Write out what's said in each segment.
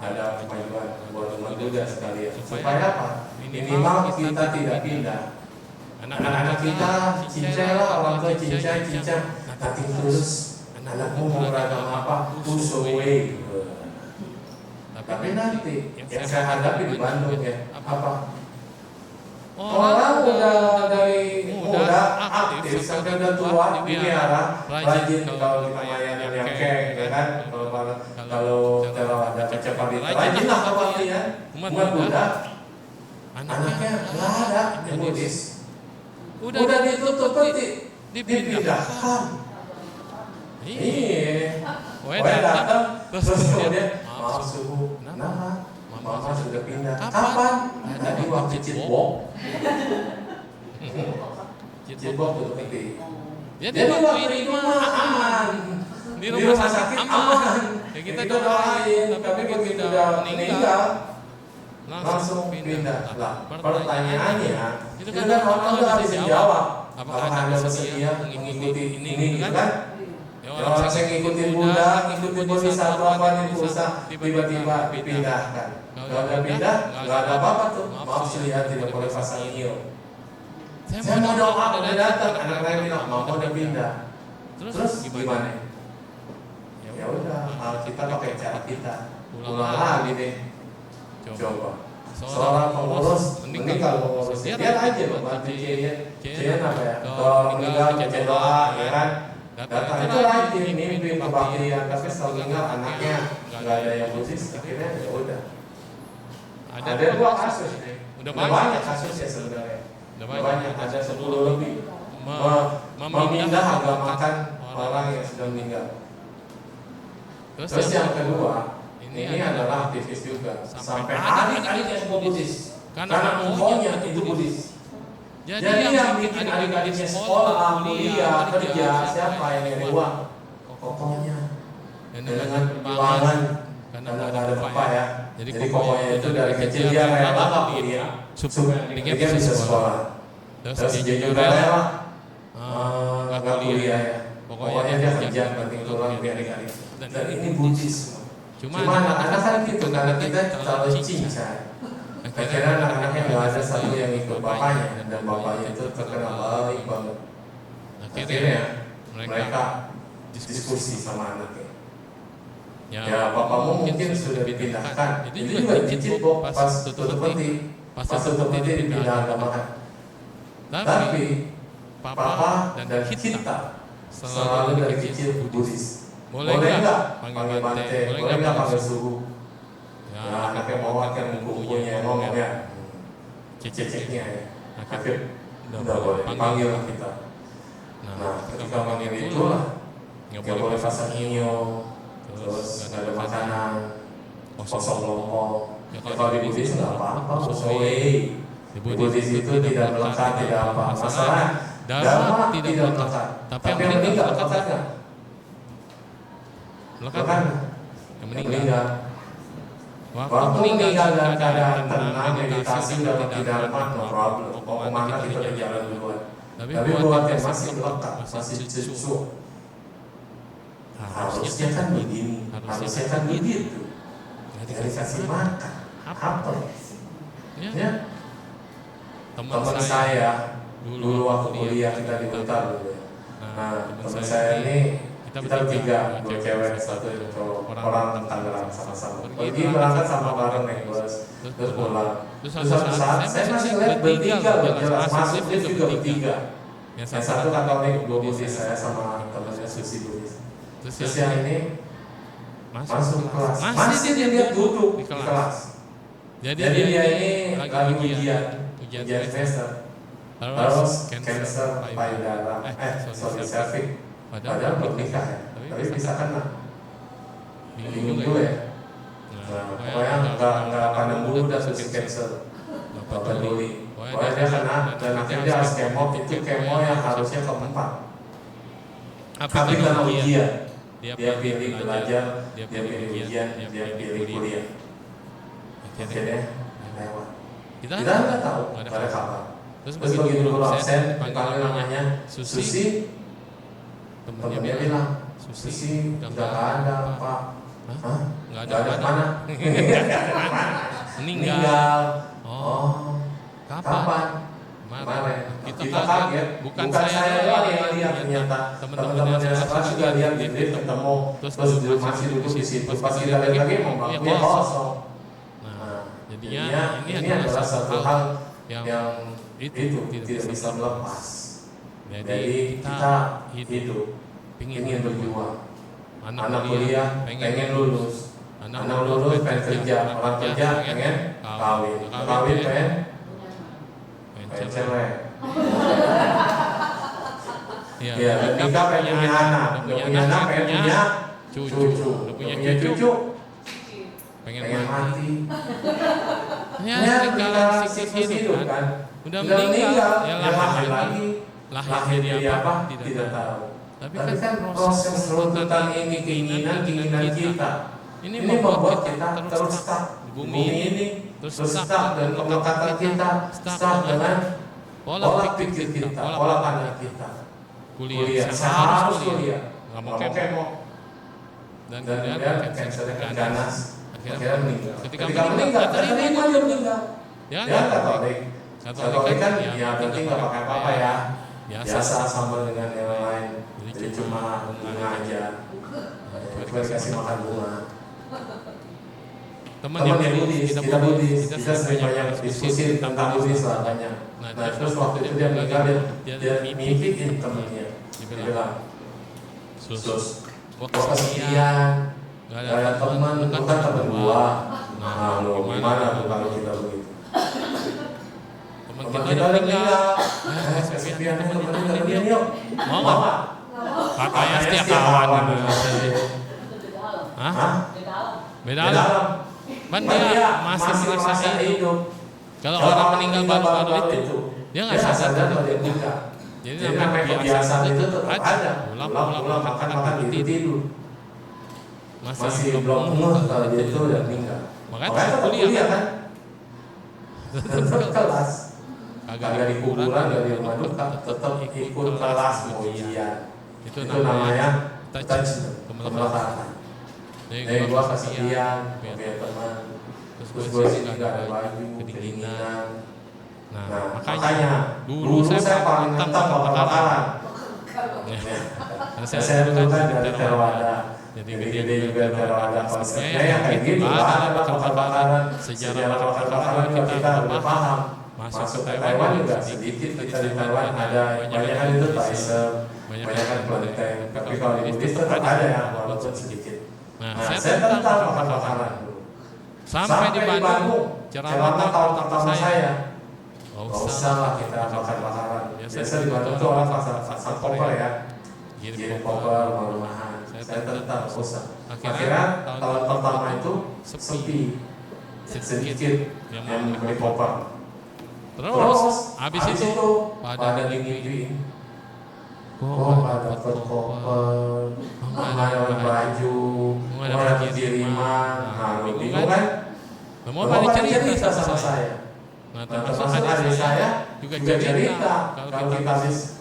ada kemajuan buat umat Buddha sekalian. Supaya apa? Minimal kita tidak pindah. Anak-anak kita cincai lah, orang tua cincai. Nanti terus anakmu mau beragama apa? Usoway. Tapi nanti yang saya hadapi di Bandung ya, apa? Orang udah dari muda aktif sampai udah tua dipelihara, rajin kalau kita layanan yang kek, ya kan? Kalau ada baca pamit, rajin lah kalau ya. Umat Buddha, anaknya nggak ada yang Buddhis. Udah ditutup dipindahkan. Iya, datang terus kemudian maaf suhu, nah. Mama sudah pindah. Kapan? Tadi waktu Citbok. Citbok itu gede. Jadi waktu itu aman. Di rumah sakit aman. Kita doain. Tapi begitu udah meninggal, langsung pindah. Lah, pertanyaannya, itu kan orang udah harus dijawab. Apakah Anda bersedia mengikuti ini kan? Orang yang ngikutin Buddha, ngikutin Bodhisattva, Paninpusa, tiba-tiba dipindahkan. Kalau udah pindah, nggak ada apa-apa tuh. Maaf lihat tidak boleh pasang iyo. Saya mau doa, udah datang. Anak saya bilang, mau udah pindah. Terus gimana? Ya udah, kita pakai cara kita. Ulang lagi deh. Coba. Seorang pengurus, mending kalau pengurusnya biar aja membantu Cian apa ya? Kalau orang meninggal baca doa, ya kan? Datang itu rajin, mimpi kebaktian, tapi setelah meninggal anaknya nggak ada yang Buddhis, akhirnya ya udah. Ada 2 kasus nih. Udah banyak kasus ya sebenarnya. Udah banyak, ada 10 lebih. Memindah agamakan orang yang sudah meninggal. Terus yang kedua, ini adalah aktivis juga. Sampai adik-adiknya semua Buddhis. Karena maunya itu Buddhis. Jadi yang bikin adik-adiknya sekolah, kuliah, kerja, siapa yang nyari uang? Kokohnya. Dengan perjuangan, karena nggak ada apa ya. Jadi kokohnya itu dari kecil dia rela nggak kuliah, supaya dia bisa sekolah. Terus dia juga rela nggak kuliah ya. Pokoknya dia kerja banting tulang biar adik-adik. Dan ini Buddhis. Cuma anak-anak kan gitu, karena kita terlalu cincai. Akhirnya anak-anaknya nggak ada satu yang ikut bapaknya, dan bapaknya itu terkenal baik banget. Akhirnya mereka diskusi sama anaknya. Ya papamu mungkin sudah dipindahkan. Itu juga dicipok pas tutup peti, dipindah agamakan. Tapi papa dan kita selalu dari kecil Buddhis. Boleh nggak panggil bante? Boleh nggak panggil suhu? Nah, anaknya mau kan buku-bukunya ngomong ya, cek-ceknya ya. Akhirnya udah boleh panggil kita. Nah, ketika panggil itu lah, nggak boleh pasang iyo, terus nggak ada makanan, kosong lompong. Ya kalau di Buddhis nggak apa-apa, sesuai. Di Buddhis itu tidak melekat, tidak apa. Masalah dharma tidak melekat. Tapi yang meninggal melekat nggak? Melekat. Yang meninggal. Waktu meninggal dalam keadaan tenang, meditasi dalam dharma, no problem. Mau kemana kita udah jalan duluan. Tapi buat yang masih melekat, masih cucu, harusnya kan begini, harusnya kan begitu. Jadi kasih makan, apa? Ya. Teman saya dulu waktu kuliah kita di Blitar dulu. Nah, teman saya ini kita bertiga, 2 cewek, 1 cowok, orang Tangerang sama-sama. Pergi berangkat sama bareng nih, terus pulang. Terus satu saat saya masih ngeliat bertiga, jelas masuk dia juga bertiga. Yang satu Katolik, 2 Buddhis, saya sama temannya Susi Buddhis. Terus yang ini masuk kelas, masih dia lihat duduk di kelas. Jadi dia ini lagi ujian semester. Terus cancer payudara, cervix. Padahal belum nikah ya, tapi bisa kena. Bingung juga ya. Nah, pokoknya nggak pandang bulu dan susi cancer, nggak peduli. Pokoknya dia kena dan akhirnya dia harus kemo. Itu kemo yang harusnya keempat. Tapi karena ujian, dia pilih belajar, dia pilih ujian, dia pilih kuliah. Akhirnya lewat. Kita nggak tahu, nggak ada kabar. Terus begitu dulu absen, dipanggil namanya Susi. Temennya bilang, Susi udah gak ada Pak. Nggak ada mana? Meninggal. Oh. Kapan? Kemarin. Kita kaget. Bukan saya doang yang lihat ternyata. Teman-teman yang sekelas juga lihat di lift ketemu. Terus masih duduk di situ. Pas kita lihat lagi mau bangkunya kosong. Nah, jadinya ini adalah satu hal yang itu tidak bisa melepas. Jadi kita hidup, ingin berjuang. Anak kuliah pengen lulus, anak lulus pengen kerja, orang kerja pengen kawin pengen cewek. Ya, nikah pengen punya anak, punya anak pengen punya cucu, punya cucu pengen mati. Ya, tinggal siklus hidup kan. Udah meninggal, ya lahir jadi apa? Tidak tahu. Tapi kan proses runtutan ini keinginan kita ini membuat kita terus stuck di bumi ini, terus stuck dan kelekatan kita, stuck dengan pola pikir kita, pola pandang kita. Kuliah, saya harus kuliah, nggak mau kemo, dan kemudian cancer ganas, akhirnya meninggal. Ketika meninggal, terima dia meninggal. Ya, Katolik kan ya berarti nggak pakai apa-apa ya, biasa sama dengan yang lain. Jadi cuma bunga aja, cuma dikasih makan bunga. Teman yang Buddhis, kita sering banyak diskusi tentang Buddhis lah banyak. Nah terus waktu itu dia meninggal, dia mimpiin temennya, dia bilang, sus, gua kesepian, gak ada teman, bukan teman gua. Nah lo gimana tuh kalau kita begitu? Teman kita meninggal, kesepian temen yuk, mau nggak? Katanya setiap kawan beda alam. Kan dia masih merasa hidup. Kalau orang meninggal baru-baru itu, dia nggak sadar kalau dia meninggal. Jadi namanya kebiasaan itu tetap ada. Pulang makan tidur. Masih belum ngeh kalau dia itu udah meninggal. Makanya tetap kuliah kan. Tetap kelas. Agak di kuburan, agak di rumah duka, tetap ikut kelas mau ujian. Itu namanya touch kemelekatan. Jadi gua kesepian, punya teman, terus gua sih nggak ada baju, kedinginan. Nah makanya dulu saya paling nentang bakar-bakaran. Saya dulu kan dari Theravada, jadi gede juga Theravada konsepnya yang kayak gitu. Ada bakar-bakaran, sejarah bakar-bakaran kita udah paham. Masuk ke Taiwan juga sedikit, kita di Taiwan ada banyak itu Taisem, banyak kelenteng. Tapi kalau di Buddhis tetap ada ya, walaupun sedikit. Nah, saya tentang bakar-bakaran dulu. Sampai di Bandung, ceramah tahun pertama saya. Gak usah lah kita bakar-bakaran. Biasa di Bandung itu orang pasang koper ya, giring koper, rumah-rumahan. Saya tentang gak usah. Akhirnya tahun pertama itu sepi, sedikit yang beli koper. Terus habis itu pada ngimpiin, kok nggak dapat koper, nggak dapat baju, nggak dapat kiriman, nah bingung kan? Mau pada cerita sama saya. Nah termasuk adik saya juga cerita kalau kita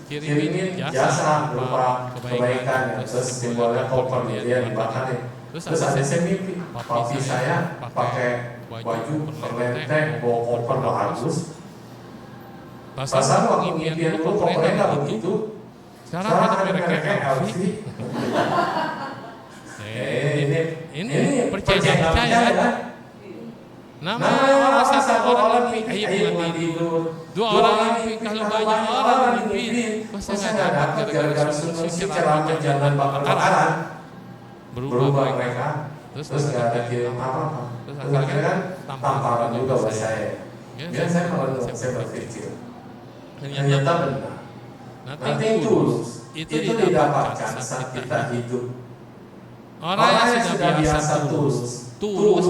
kirimin jasa berupa kebaikan, terus simbolnya koper dia dibakarin. Terus ada saya mimpi, papi saya pakai baju perlenteng, bawa koper bagus. Pasal waktu impian dulu kopernya nggak begitu. Sekarang ada mereknya LV. Ini percaya kan? Namanya orang satu orang mimpi, bukan tidur. Dua orang mimpi, kalau banyak orang mimpi, pasti nggak dapat gara-gara suci ceramah jangan bakar-bakaran. Berubah mereka, terus nggak ada kirim apa-apa. Terus akhirnya kan tamparan juga buat saya. Biar saya kalau saya berpikir. Ternyata benar. Nanti tulus itu didapatkan saat kita hidup. Orang yang sudah biasa tulus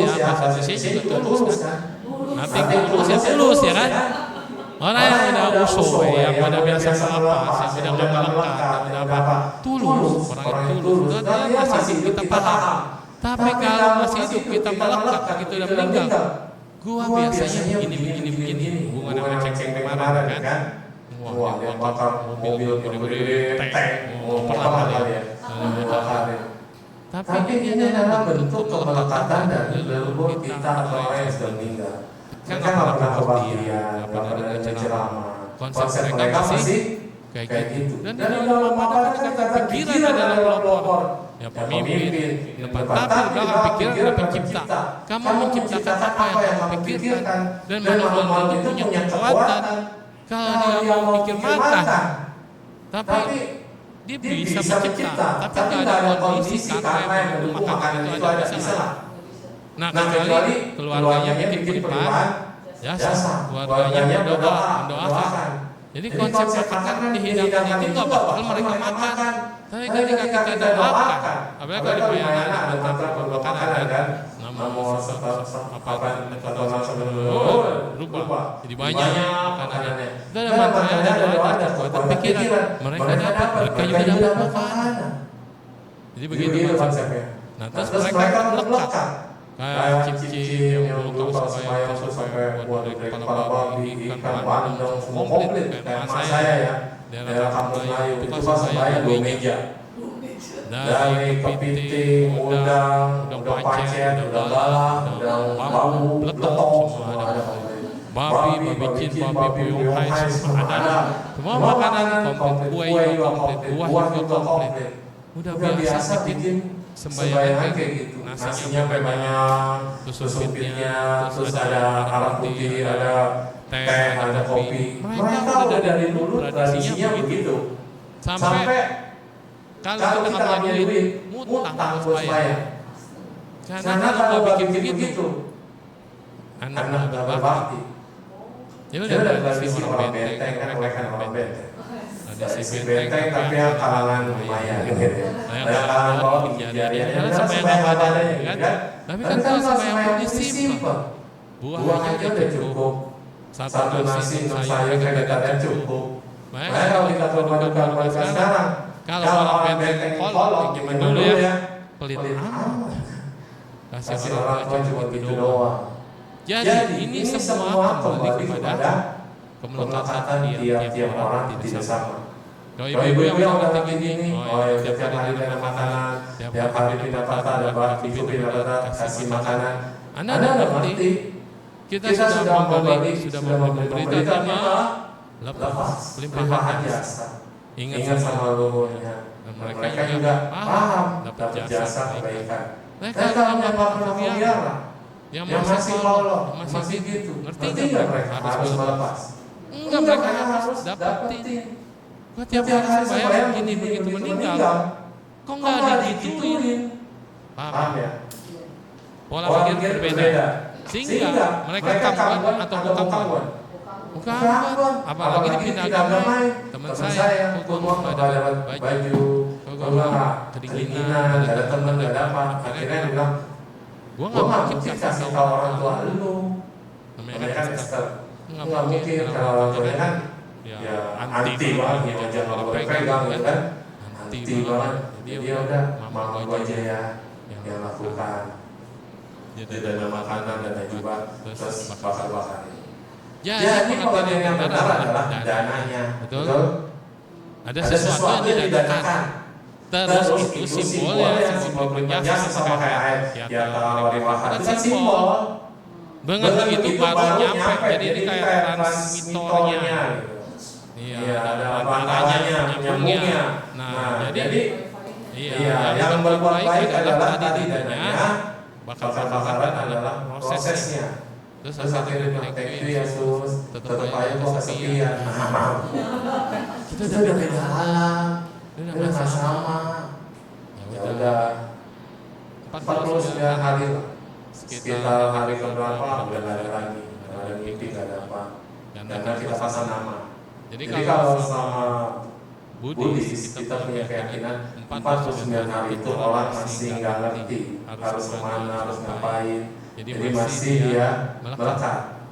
ya, bahasa Indonesia juga tulus kan. Nanti tulus ya kan. Orang yang udah usul, yang udah biasa melepas, yang udah melekat, udah apa, tulus. Orang yang tulus, dia masih hidup kita paham. Tapi kalau masih hidup kita melekat, kita udah meninggal. Gua biasanya begini, hubungan sama ceng-ceng kemarin kan. Wah, dia bakar mobil gede-gede, tank, mau perang kali ya. Tapi ini adalah bentuk kemelekatan dari leluhur kita atau orang yang sudah meninggal. Mereka nggak pernah kebaktian, nggak pernah ceramah. Konsep mereka masih kayak gitu. Dan di dalam paparan kata pikiran adalah pelopor. Ya pemimpin, tapi di dalam pikiran ada pencipta. Kamu menciptakan apa yang kamu pikirkan, dan manusia itu punya kekuatan. Kalau dia mau mikir makan, tapi dia bisa mencipta, tapi tidak ada kondisi karena yang mendukung makanan itu ada bisa. Nah kecuali keluarganya bikin pelimpahan jasa, keluarganya mendoakan. Jadi konsep makanan dihidangkan itu nggak bakal mereka makan. Tapi ketika kita doakan, apalagi kalau di Mayana ada mantra makanan kan, namo apa berubah jadi banyak makanannya. Dan ada mantra ada kekuatan pikiran, mereka juga dapat makanan. Jadi begitu konsepnya. Nah terus mereka melekat. Kayak cip-cip yang dulu kalau supaya buat dari kepala babi, ikan bandeng, semua komplit kayak mas saya ya. Daerah Kampung Melayu itu pas saya 2 meja. Dari kepiting, udang pancet, udang galah, udang bambu, letok, semua ada. Babi cin, babi piung, semua ada. Semua makanan komplit, kue juga komplit, buah juga komplit. Udah biasa bikin sembayangan kayak gitu. Nasinya kayak banyak, terus supirnya, terus ada arak putih, ada teh, ada kopi. Mereka udah dari dulu tradisinya begitu. Sampai kalau kita nggak punya duit, ngutang buat sembahyang. Karena kalau nggak bikin begitu, anak nggak berbakti. Ya udah dari orang benteng kan, mereka orang benteng. Si benteng tapi yang kalangan lumayan gitu ya. Kalangan bawah kejadiannya sama yang adanya kan. Tapi kan kalau sama yang pun simpel. Buahnya aja udah cukup. Satu nasi 6 sayur kayak dadar cukup. Makanya kalau kita perpadukan sekarang, kalau orang benteng kolong zaman dulu ya, pelit amat. Kasih orang tua cuma gitu doang. Jadi ini semua kembali kepada kemelekatan tiap orang tidak sama. Kalau ibu-ibu yang udah tinggi gini, tiap hari ada makanan, tiap hari pindah patah, ada bak, pindah patah, kasih makanan. Anda ngerti? Kita sudah memberi, terima, lepas, limpahan jasa. Ingat sama leluhurnya. Mereka juga paham dapat jasa kebaikan. Mereka yang pernah biara, yang masih kolong, masih gitu. Ngerti nggak mereka harus melepas? Enggak, mereka harus dapetin. Gua tiap hari sembahyang begini begitu meninggal, kok nggak digituin? Paham ya? Pola pikir berbeda. Sehingga mereka kambuan atau bukan kambuan? Bukan. Apalagi dipindah agama. Teman saya hukum pada baju, kedinginan, gak ada teman, gak ada apa. Akhirnya dia bilang, gua nggak mungkin kasih tahu orang tua lu. Namanya kan Esther. Nggak mungkin kalau orang tuanya kan ya anti banget, jangan boleh pegang gitu kan, anti banget. Jadi ya udah, mama gua aja ya yang lakukan. Dia ada makanan, ada juga, terus bakar-bakar. Jadi pengertian yang benar adalah dananya, betul? Ada sesuatu yang didadakan. Terus itu simbolnya, simbol berjasa sama kayak air. Ya kalau itu kan simbol. Dengan begitu baru nyampe, jadi ini kayak transmitornya. Iya, ada bantalanya, nyambungnya. Nah, jadi yang berbuat baik adalah tadi dananya, bakar-bakaran adalah prosesnya. Terus akhirnya thank you Yesus, tetap aja kok kesepian. Kita udah beda alam, udah gak sama. Ya udah 49 hari lah. Sekitar hari keberapa udah gak ada lagi, gak ada mimpi, gak ada apa. Karena kita pasang nama. Jadi kalau sama Buddhis kita punya keyakinan 49 hari itu orang masih nggak ngerti harus kemana, harus ngapain. Jadi masih dia melekat.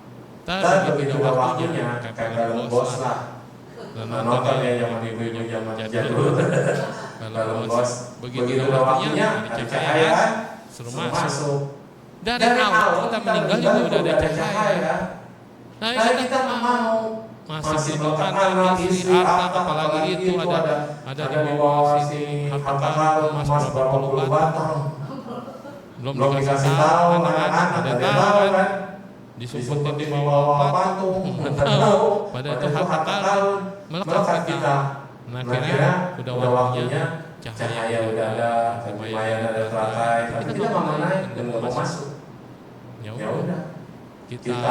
Tapi begitu waktunya kayak dalam bos lah. Nonton ya zaman ibu-ibu zaman jadul. Dalam bos. Begitu waktunya ada cahaya kan, suruh masuk. Dari awal kita meninggal juga udah ada cahaya. Nah kita mau masih belum anak, istri, harta, apalagi itu ada di bawah sini harta karun emas berapa puluh batang. Belum dikasih tahu anak-anak ada tahu kan, disumpetin di bawah patung, tahu pada itu harta karun melekat kita. Nah akhirnya udah waktunya cahaya udah ada, lumayan ada teratai, tapi kita nggak mau naik dan nggak mau masuk. Ya udah kita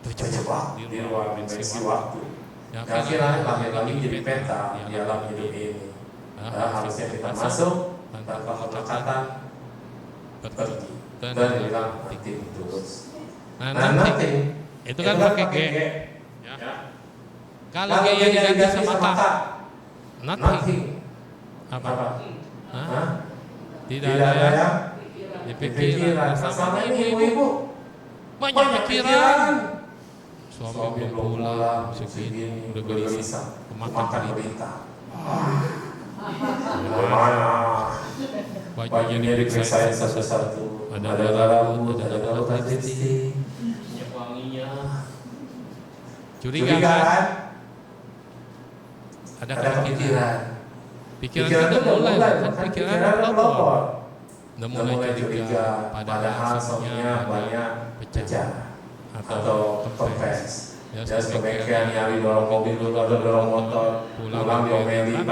terjebak di ruang dimensi waktu. Akhirnya lahir lagi jadi peta di alam hidup ini. Harusnya kita masuk tanpa kelekatan, pergi dan hilang nothing tulus. Nah nothing itu kan pakai G. Kalau G yang diganti sama K, nothing apa? Tidak ada yang dipikiran. Sama ibu-ibu banyak pikiran. Suami belum pulang, segini udah gelisah, kemakan berita. Bajunya diperiksain satu-satu. Ada rambut, ada rambut lipstik, wanginya. Curiga kan? Ada pikiran. Pikiran kita mulai kan pikiran pelopor. Udah mulai curiga, padahal soalnya banyak pecah atau kempes. Terus ke bengkel nyari dorong mobil dulu atau dorong motor, pulang diomeli.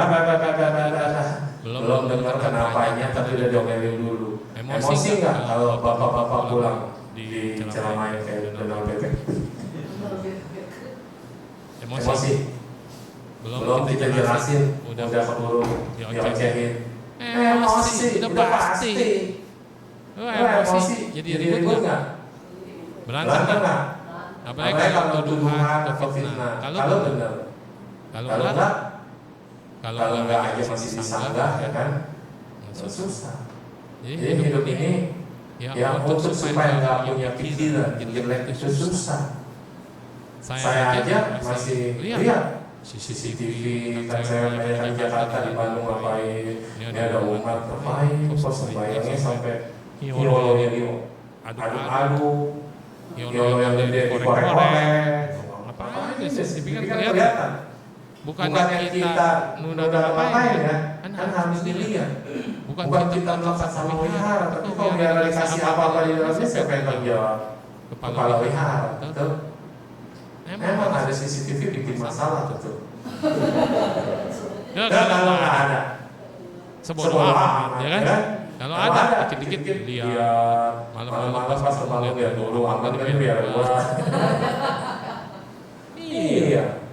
Belum dengar kenapanya tapi udah diomelin dulu. Emosi nggak kalau bapak-bapak pulang diceramain kayak Donald Bebek? Emosi. Belum kita jelasin, udah keburu diocehin. Emosi, udah pasti. Emosi jadi ribut nggak? Berantem nggak? Apalagi kalau tuduhan atau fitnah. Kalau benar, kalau enggak aja masih disanggah ya kan? Susah. Jadi hidup ini yang untuk supaya nggak punya pikiran jelek itu susah. Saya aja masih lihat CCTV kan saya main di Jakarta, di Bandung ngapain, ini ada umat ngapain, kok sembayangnya sampai yolo adu-adu, yolo yang gede dikorek-korek, apa itu CCTV kan kelihatan. Bukannya kita nunda ngapain ya, kan harus dilihat. Bukan kita melakukan sama wihara, tapi kalau wihara dikasih apa-apa di dalamnya siapa yang tanggung jawab? Kepala wihara, betul? Memang ada CCTV bikin masalah betul. Dan kalau nggak ada, sebodoh amat, ya kan? Kalau ada, dikit-dikit lihat, malam-malam pas bangun ya dulu, angkat biar gua. Iya.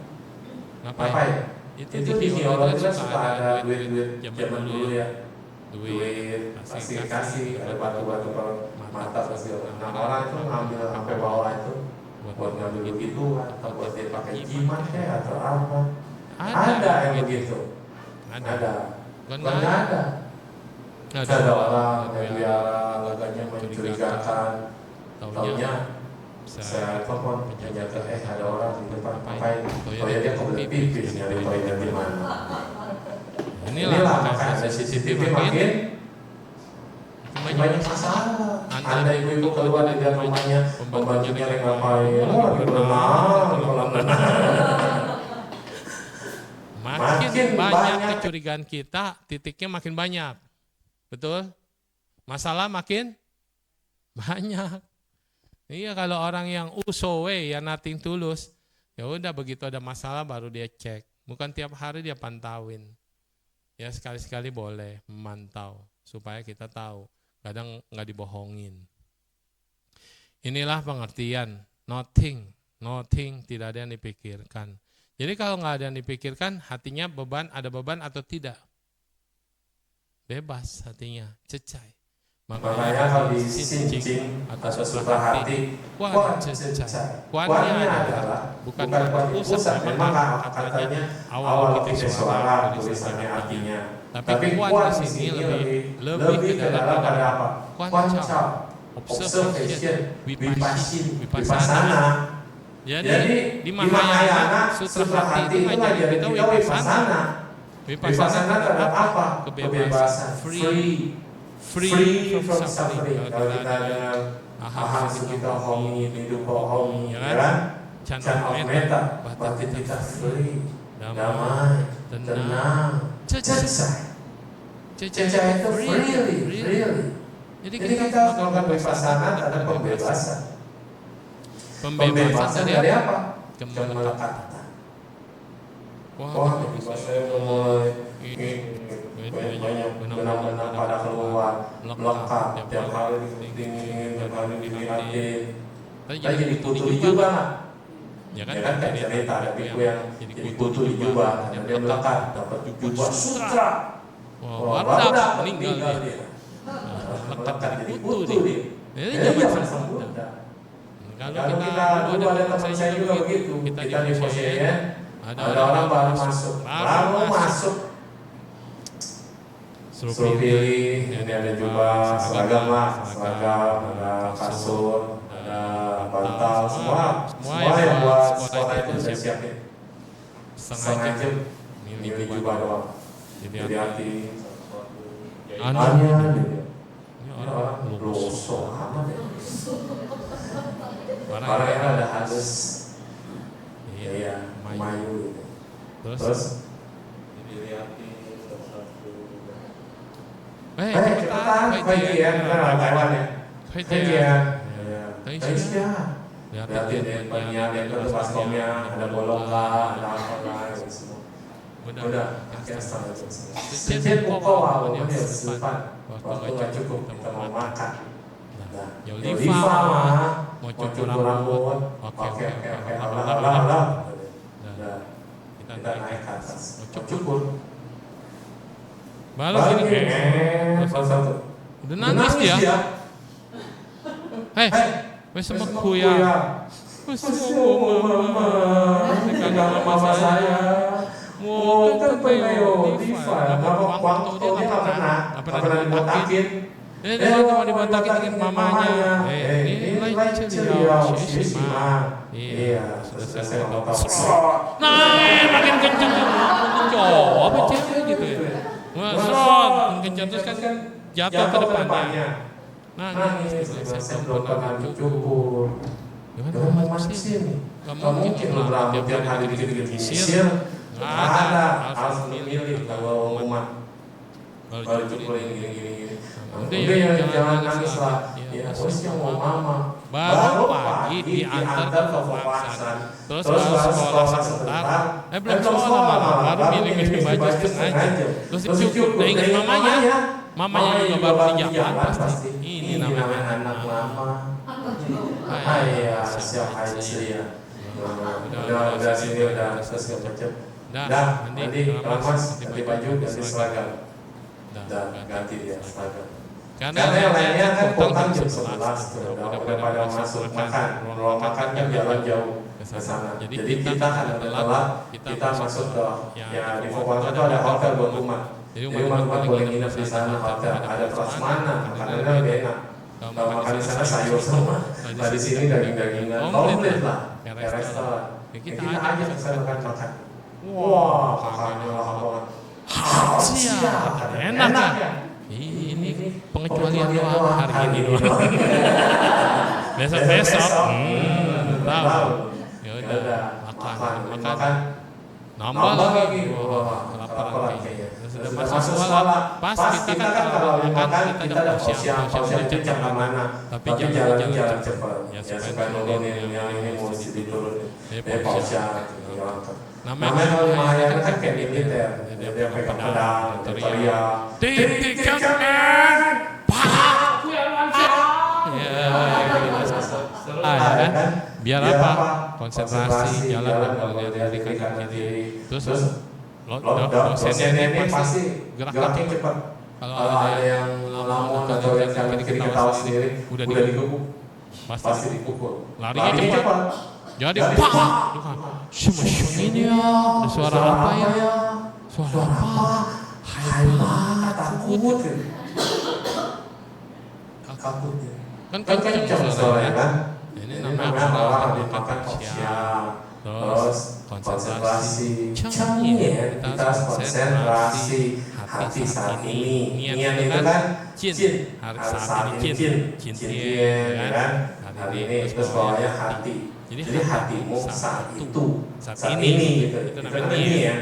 Ngapain? Itu di orang itu suka ada duit zaman dulu ya. Duit kasih ada batu-batu kalau mata pasti orang itu ngambil sampai bawah itu. Buat ngambil begitu atau buat dia pakai jimat kayak atau apa? Ada yang begitu. Ada. Bukan ada. Ada orang yang biara agaknya mencurigakan. Taunya saya telepon penjaga ada orang di depan ngapain? Toilet dia kebelet pipis nyari toilet di mana? Inilah makanya ada CCTV makin banyak masalah. Ada ibu-ibu keluar dari rumahnya, pembantunya yang ngapain? Makin banyak kecurigaan kita, titiknya makin banyak, betul? Masalah makin banyak. Iya, kalau orang yang usowe ya nothing tulus, ya udah begitu ada masalah baru dia cek. Bukan tiap hari dia pantauin. Ya sekali-sekali boleh memantau supaya kita tahu. Kadang nggak dibohongin. Inilah pengertian nothing tidak ada yang dipikirkan. Jadi kalau nggak ada yang dipikirkan, hatinya ada beban atau tidak? Bebas hatinya, cecai. Makanya kalau disincing atau sesuka hati, kuat cecai. Kuatnya adalah bukan pusat, memang katanya awal kita suara tulisannya artinya. Tapi kuat di sini lebih ke dalam pada apa? Kuancau, observation, vipassana. Jadi di Mahayana sutra hati itu ngajarin kita vipassana. Vipassana adalah apa? Kebebasan, free from suffering. Kalau kita dengar aham kita hongi, hidup hongi, ya kan? Chan of Metta, batin kita free, damai, tenang, cecai. Cecai itu freely. Jadi kita melakukan vipassana ada pembebasan. Pembebasan dari apa? Kemelekatan. Wah, saya mulai banyak benar-benar pada keluar, melekat, tiap hari dingin, tiap hari dilihatin. Tapi jadi putuli juga nggak? Ya kan kayak cerita ada biku yang jadi putuli juga, dan dia melekat, dapat jubah sutra. Wah, baru meninggal dia. Melekat jadi putuli. Ini zaman Buddha. Kalau kita dulu ada teman saya juga begitu, kita di posisinya ada orang baru masuk. Suruh pilih, ini ada jubah, seragam, ada kasur, ada bantal, semua yang buat sekolah itu saya siapin. Setengah jam, milih jubah doang. Jadi hati, anehnya ini orang losong amat ya. Barangnya ada halus, iya, mayu gitu. Terus dilihatin satu-satu. Cepetan, bagian kan Taiwan ya. Bagian, lihatin banyak yang ke baskomnya, ada bolongnya, ada apa semua. Udah, akhirnya setengah jam. Sejak pokok awalnya depan, waktu nggak cukup kita mau makan. Yolifa mau cukur rambut, oke, Allah. Kita naik ke atas, mau cukur. Balas ini, satu. Udah nangis dia. Hei, wes semeku ya. Wes mama, kangen mama saya. Mau ketemu Yolifa, waktu dia nggak pernah dibotakin. Dia cuma dibotakin dengan mamanya. Ini lain ceria, iya, sudah selesai ngotot. Nah, makin kenceng, apa cewek gitu ya? Serot, kenceng terus kan jatuh ke depannya. Nangis, saya belum pernah dicukur. Jangan manusia nih. Gak mungkin lah, tiap hari dikit-dikit gak ada, harus memilih kalau umat. Baru cukurin gini. Udah jangan nangis lah. Ya, bosnya mau mama. Baru pagi diantar ke Vokwasan. Terus baru sekolah sebentar. Belum sekolah malah. Baru milih-milih baju setengah jam. Terus dicukur. Nah ingat mamanya. Mamanya juga baru di Japan pasti. Ini namanya anak mama. Hai ya, siapa ya. Udah sini udah terus cepet. Dah, nanti kalau mas ganti baju, ganti seragam. Dah, ganti dia seragam. Karena yang lainnya kan potong jam 11 udah pada masuk makan. Ruang makan kan jalan jauh ke sana. Jadi kita ada telat, kita masuk ke ya di Vokwasan itu ada hotel buat rumah. Jadi rumah boleh nginep di sana hotel. Ada prasmanan, makanannya lebih enak. Kalau makan di sana sayur semua. Nah di sini daging-dagingan, komplit lah. Kayak restoran. Kita aja ke sana makan. Wah, kakaknya lahap banget. Siap, enak ya. Ini pengecualian doang hari ini doang. Besok tahu. Ya udah makan. Nambah lagi. Wah, lapar lagi. Sudah masuk sekolah. Pas kita kan kalau makan kita udah siap jam mana. Tapi jalan cepat. Ya supaya nurunin yang ini mesti diturunin. Pausia namanya kalau Mahayana kan kayak militer. Dia pegang pedang, teriak. Kan? Biar apa? Konsentrasi, jalan dan lihat di kanan kiri. Terus dosennya ini pasti geraknya cepat. Kalau ada yang ngelamun atau yang kanan kiri ketawa sendiri, udah digebuk, pasti dipukul. Larinya cepat. Jadi pak, ini ya, ada suara apa ya? Suara apa? Hai takut. Kan kenceng suaranya kan? Ini namanya orang makan siang, terus konsentrasi, cengir, kita konsentrasi hati saat ini. Niat itu kan jin, hari saat ini jin kan? Hari ini terus bawahnya hati. Jadi hatimu saat ini gitu. Itu namanya ya.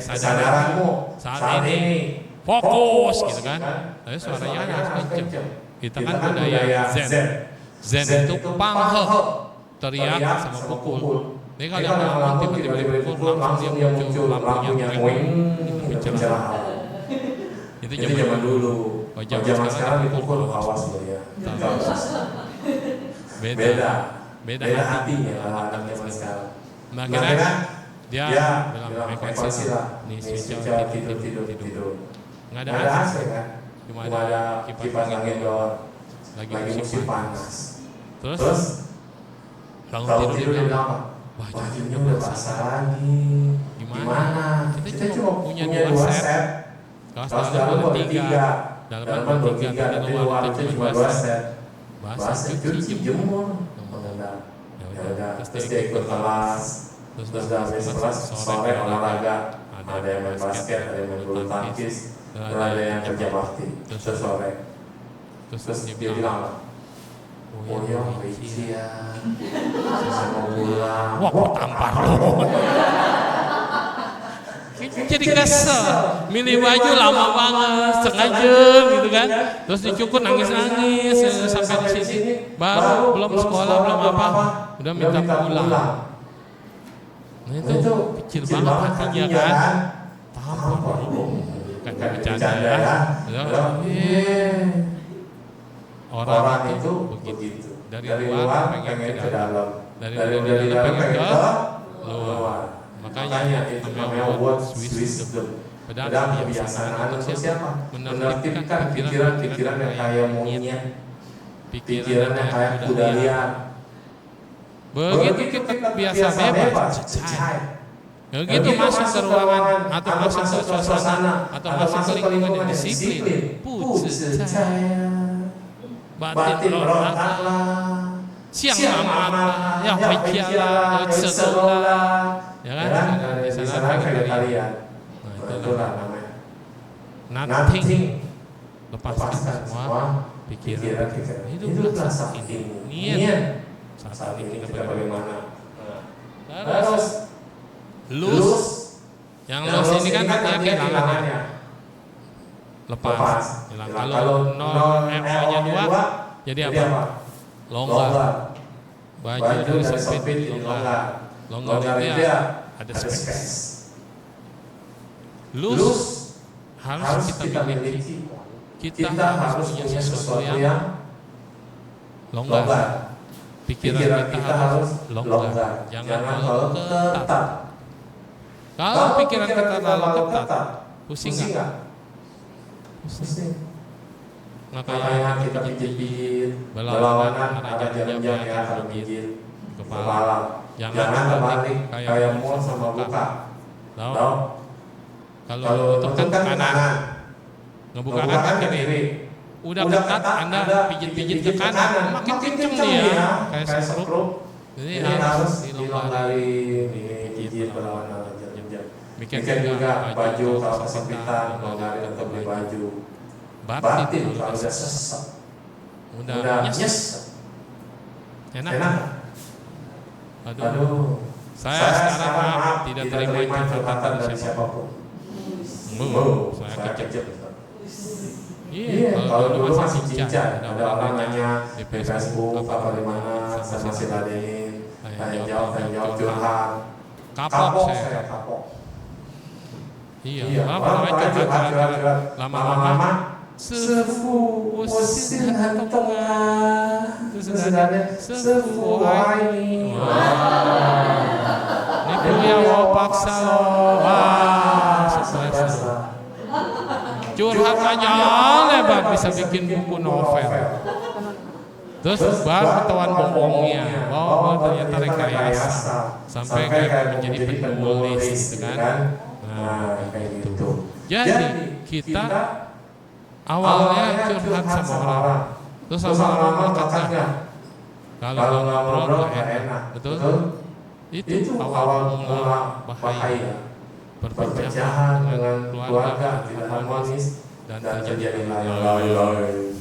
Kesadaranmu saat ini fokus gitu kan. Tapi suaranya harus kenceng. Kita kan budaya Zen. Zen itu panghe, teriak sama pukul. Jadi kalau yang ngelamun tiba-tiba dipukul langsung dia muncul lampunya itu pencerahan. Itu zaman dulu. Kalau zaman sekarang dipukul awas lo ya. Beda hatinya kalau anak zaman sekarang. Makanya dia bilang frekuensi lah. Nih switch tidur. Nggak ada AC kan? Cuma ada kipas angin doang. Lagi musim panas. Terus kalau tidur dia bilang, bajunya udah basah lagi. Gimana? Kita cuma punya 2 set. Kaos dalam ada 3. Dalaman ada 3, tapi luar itu cuma 2 set. Basah cuci jemur. Terus dia ikut kelas. Terus udah habis kelas sore olahraga. Ada yang main basket, ada yang main bulu tangkis, ada yang kerja bakti. Terus sore. Terus dia bilang, oh ya, Ricia, saya mau pulang. Wah, tampar loh. Jadi kesel, milih baju lama banget, setengah jam gitu kan. Terus dicukur nangis-nangis sampai di sini, baru belum sekolah belum apa, udah minta pulang. Nah itu kecil banget hatinya kan. Tampar loh. Kayak bercanda ya. Orang itu begitu. Dari luar pengen ke dalam. Dari dalam pengen ke luar. Makanya itu namanya word wisdom. Padahal kebiasaan manusia siapa? Menertibkan pikiran-pikiran yang kayak monyet, pikiran yang kayak kuda liar. Begitu kita biasa bebas, begitu masuk ke ruangan atau masuk ke suasana atau masuk ke lingkungan yang disiplin, batin berontaklah, siang malam ya baiklah, sekolah, ya kan? Di sana kayak kalian, itulah namanya. Nothing, lepaskan semua pikiran. Hiduplah saat ini. Saat ini kita bagaimana? Terus lus, yang lus ini kan artinya kehilangan ya. Lepas. Kalau nya 2, jadi apa? Longgar. Baju dari sempit longgar. Longgar itu ya ada space. Lus harus kita miliki. Kita harus punya sesuatu yang longgar. Pikiran kita harus longgar. Jangan terlalu ketat. Kalau pikiran kita terlalu ketat, pusing nggak? Pusing. Makanya kita pijit-pijit, berlawanan ada jam-jam yang akan pijit kepala. Jangan terbalik kayak mall sama buka. Kalau itu kan kanan, ngebuka kan kiri. Udah ketat, Anda pijit-pijit ke kanan, makin kenceng dia, kayak skrup. Jadi harus dilonggarin, pijit berlawanan jam-jam. Bikin juga baju kalau kesempitan, longgarin untuk beli baju. Batin kalau udah sesek, udah nyes, enak. Aduh, saya sekarang maaf tidak terima curhatan dari siapapun. Saya kejep. Iya, kalau dulu masih cincang, ada orang nanya di Facebook apa di mana, saya masih ladenin, tanya jawab curhat. Kapok saya. Iya, curhat. Lama-lama sefu usin hantongah, sefu ini. Ini punya wapaksa loh. Curhatannya lebar bisa bikin buku novel. Terus baru ketahuan bohongnya, bahwa ternyata rekayasa sampai kayak menjadi penulis gitu kan. Nah, kayak gitu. Jadi kita awalnya curhat sama orang, terus lama-lama katanya kalau ngobrol gak enak, betul? Itu awal mula bahaya. Perpecahan dengan keluarga tidak harmonis dan terjadi lain-lain.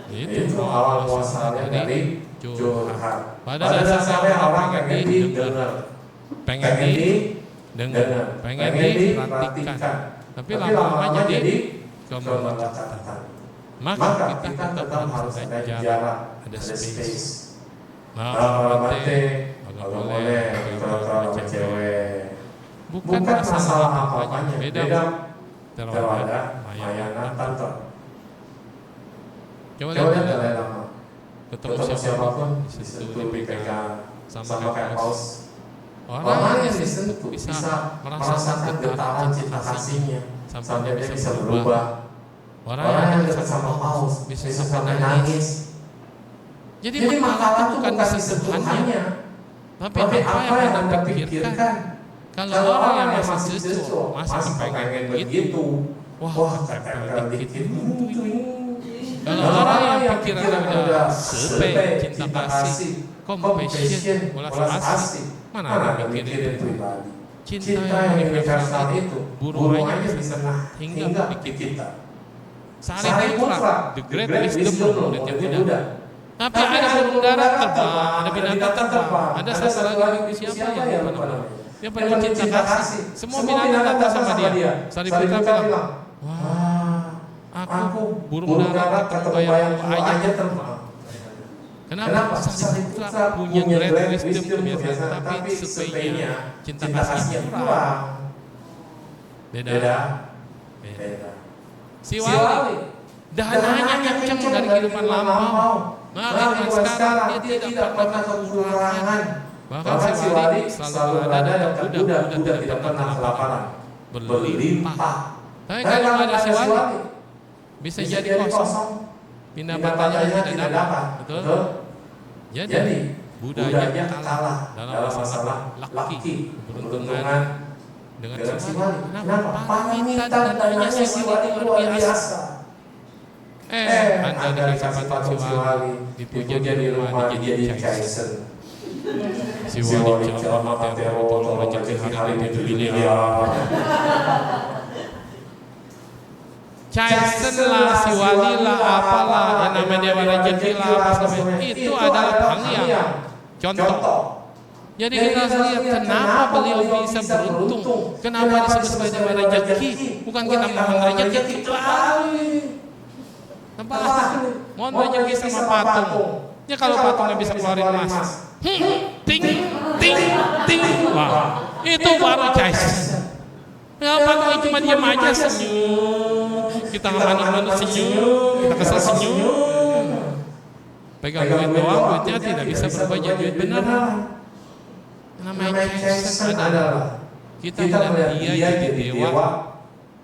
Itu awal muasalnya dari curhat. Pada dasarnya orang pengen didengar, pengen didengar, pengen diperhatikan. Tapi lama-lama jadi kemerdekaan. Maka kita tetap harus ada jarak, ada space. Agak boleh kalau cewek. Bukan masalah apa-apanya, beda terhadap layanan tante. Coba lihat lama. Ketemu siapapun disitu dipegang sama kayak paus. Orang yang disentuh bisa merasakan getaran cinta kasihnya sampai dia bisa berubah. Orang yang dekat sama paus bisa sampai nangis. Jadi masalah itu bukan disentuhannya, tapi apa yang Anda pikirkan. Kalau orang yang masih justru masih pengen begitu, wah tempel dikit. Kalau orang yang pikirannya udah sepe, cinta kasih, compassion, ulas asih, mana ada mikirin pribadi. Cinta yang universal itu burung aja bisa hingga di kita. Saling mutlak, the great wisdom muridnya Buddha. Tapi ada burung darat terbang, ada binatang terbang, ada satu lagi siapa ya lupa namanya. Dia penuh cinta kasih. Semua binatang datang sama dia. Sariputta bilang, wah, aku burung darat terbayang aja terbang. Kenapa? Sariputta punya great wisdom kebiasaan, tapi sepenya cinta kasihnya kurang. Beda. Si Wali dananya kencang dari kehidupan lampau. Nah, sekarang dia tidak pernah kekurangan. Bahkan si Wali selalu ada dan Buddha tidak pernah kelaparan, berlimpah. Tapi kalau ada si Wali bisa jadi kosong, pindah batanya tidak dapat, betul? Jadi Buddhanya kalah dalam masalah laki, keberuntungan dengan si Wali. Kenapa? Pamitan dananya si Wali luar biasa. Anda dikasih patut si Wali, dipuja di rumah jadi Kaisen. Si Wali ceramah materi tolong rezeki hari itu miliar. Kaisen lah, si Wali lah, apalah yang namanya dewa rezeki lah, apa namanya itu adalah panggilan. Contoh. Jadi kita lihat kenapa beliau bisa beruntung, kenapa disebut sebagai dewa rezeki, bukan kita mohon rezeki kita tempat mohon rezeki sama patung. Ya kalau patungnya bisa keluarin emas, ting. Wah, itu baru Kaisen. Ya patungnya cuma diam aja senyum. Kita ngomongin senyum, kita kesel senyum. Pegang duit doang, duitnya tidak bisa berubah jadi duit beneran. Namanya Kaisen adalah kita melihat dia jadi dewa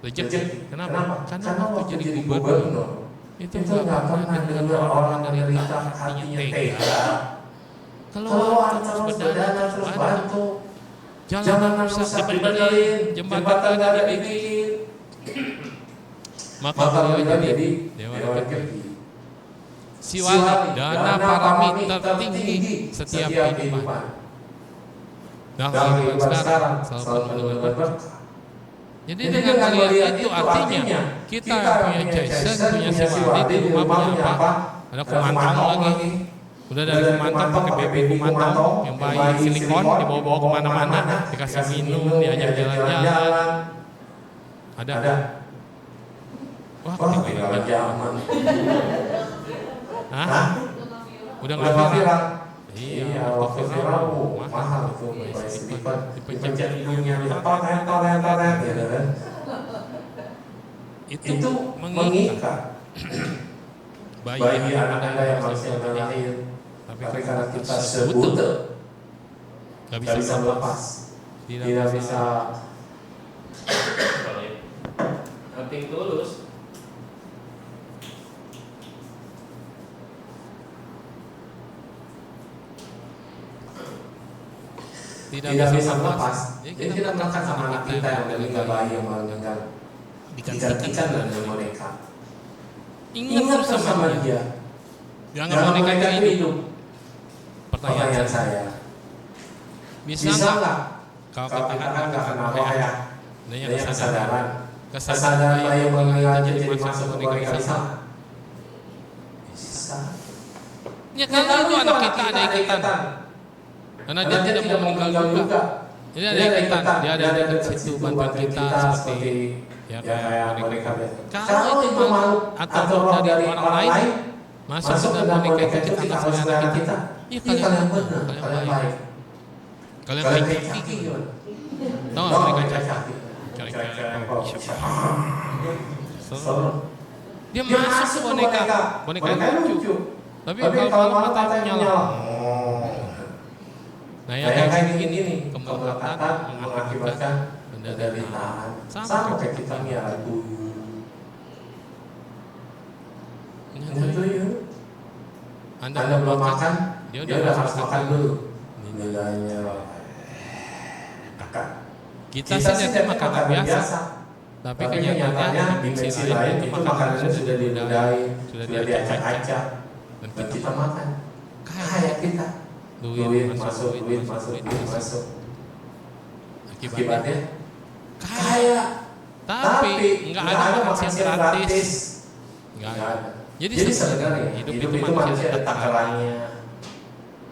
rezeki. Kenapa? Karena waktu jadi gubernur itu nggak pernah dengar orang menderita hatinya tega. Keluar terus berdana terus bantu, jalanan rusak dibenerin, jembatan ada dibikin. Maka beliau jadi dewa rezeki. Si Wali dana parami tertinggi setiap kehidupan. Nah, kehidupan sekarang selalu penuh dengan berkah. Jadi dengan melihat itu artinya kita punya Kaisen, punya si Wali di rumah punya apa? Ada kumantong lagi. Udah dari kumantong pakai baby kumantong yang bayi silikon dibawa-bawa kemana-mana, dikasih minum, diajak jalan-jalan. Ada. Wah, ketinggalan zaman. Hah? Udah nggak viral. Iya, waktu viral mahal itu bayi silikon, dipencet hidungnya, toret, gitu kan. Itu mengikat bayi anak-anak yang harusnya lahir, tapi karena kita sebuta, nggak bisa melepas, tidak bisa nothing tulus. Tidak bisa melepas. Jadi kita melekat sama anak kita yang meninggal, bayi yang meninggal, digantikan dengan boneka. Ingat sama dia. Jangan boneka itu hidup. Pertanyaan saya, bisa nggak kalau katakan nggak kenal ya, adanya kesadaran bayi yang meninggal jadi masuk ke boneka bisa? Ya kalau itu anak kita ada ikatan. Karena dia tidak mau meninggal juga. Jadi ada ikatan, dia ada dekat situ bantuan kita seperti ya kayak boneka. Kalau itu makhluk atau roh dari orang lain masuk ke dalam boneka itu kita saudara kita. Iya kalian benar, kalian baik. Kalian baik kaki. Tahu nggak mereka kaki? Dia masuk ke boneka lucu. Tapi kalau malam matanya nyala. Nah yang kayak gini kemelekatan mengakibatkan penderitaan. Sama kayak kita miara tuyul. Anda belum makan, dia udah harus makan dulu. Nilainya kakak. Kita sih nanti makanan biasa. Tapi kenyataannya dimensi lain itu makanannya sudah dinodai, sudah diacak-acak, dan kita makan. Kayak kita. Duit masuk. Akibatnya kaya. Tapi nggak ada makan siang gratis. Nggak ada. Jadi sebenarnya hidup itu manusia ada takarannya.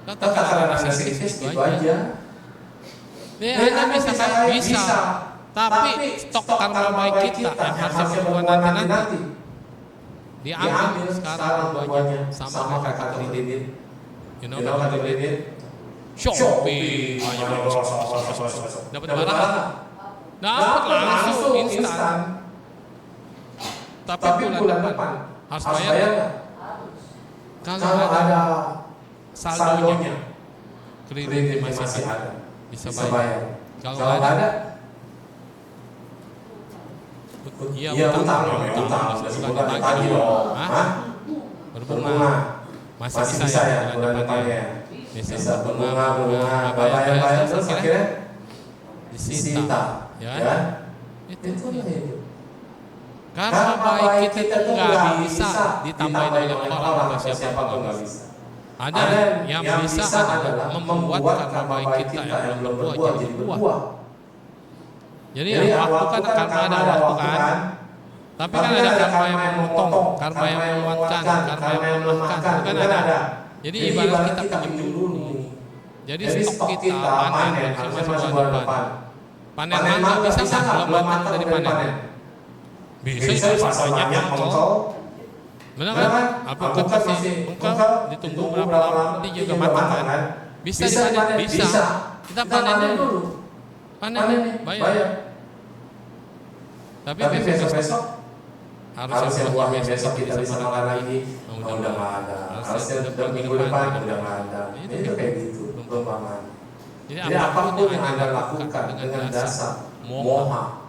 Takaran sedikit itu aja. Anda bisa. Tapi stok karma baik kita yang harusnya berbuat nanti diambil sekarang buahnya sama kakak kredit. You know kakak kredit? Shopee. Dapat barang? Dapat langsung instan. Tapi bulan depan harus bayar. Kalau ada saldonya, kredit masih ada, bisa bayar. Kalau nggak ada, iya utang bukan ditagih dong. Berbunga masih bisa ya bulan depannya. Bisa berbunga bayar terus akhirnya disita, ya. Itu. Karena baik kita itu nggak bisa ditambahin oleh orang atau siapapun nggak bisa. Ada yang bisa adalah membuat karena baik kita yang belum berbuah jadi berbuah. Jadi yang waktu kan karena ada waktu kan. Tapi kan ada karma yang memotong, karma yang menguatkan, karma yang melemahkan, itu kan ada. Jadi ibarat kita pinjam dulu nih. Jadi stok kita panen masih bulan depan. Panen mangga bisa nggak belum matang dari panen? Bisa pasarnya mengkol. Benar kan? Alpukat masih mengkol, ditunggu berapa lama nanti juga matang kan? Bisa dipanen, bisa. Kita panen dulu. Panen, bayar. Tapi besok harusnya buahnya besok kita bisa makan lagi. Udah nggak ada. Harusnya minggu depan udah nggak ada. Itu kayak gitu, perumpamaan. Jadi apapun yang Anda lakukan dengan dasar moha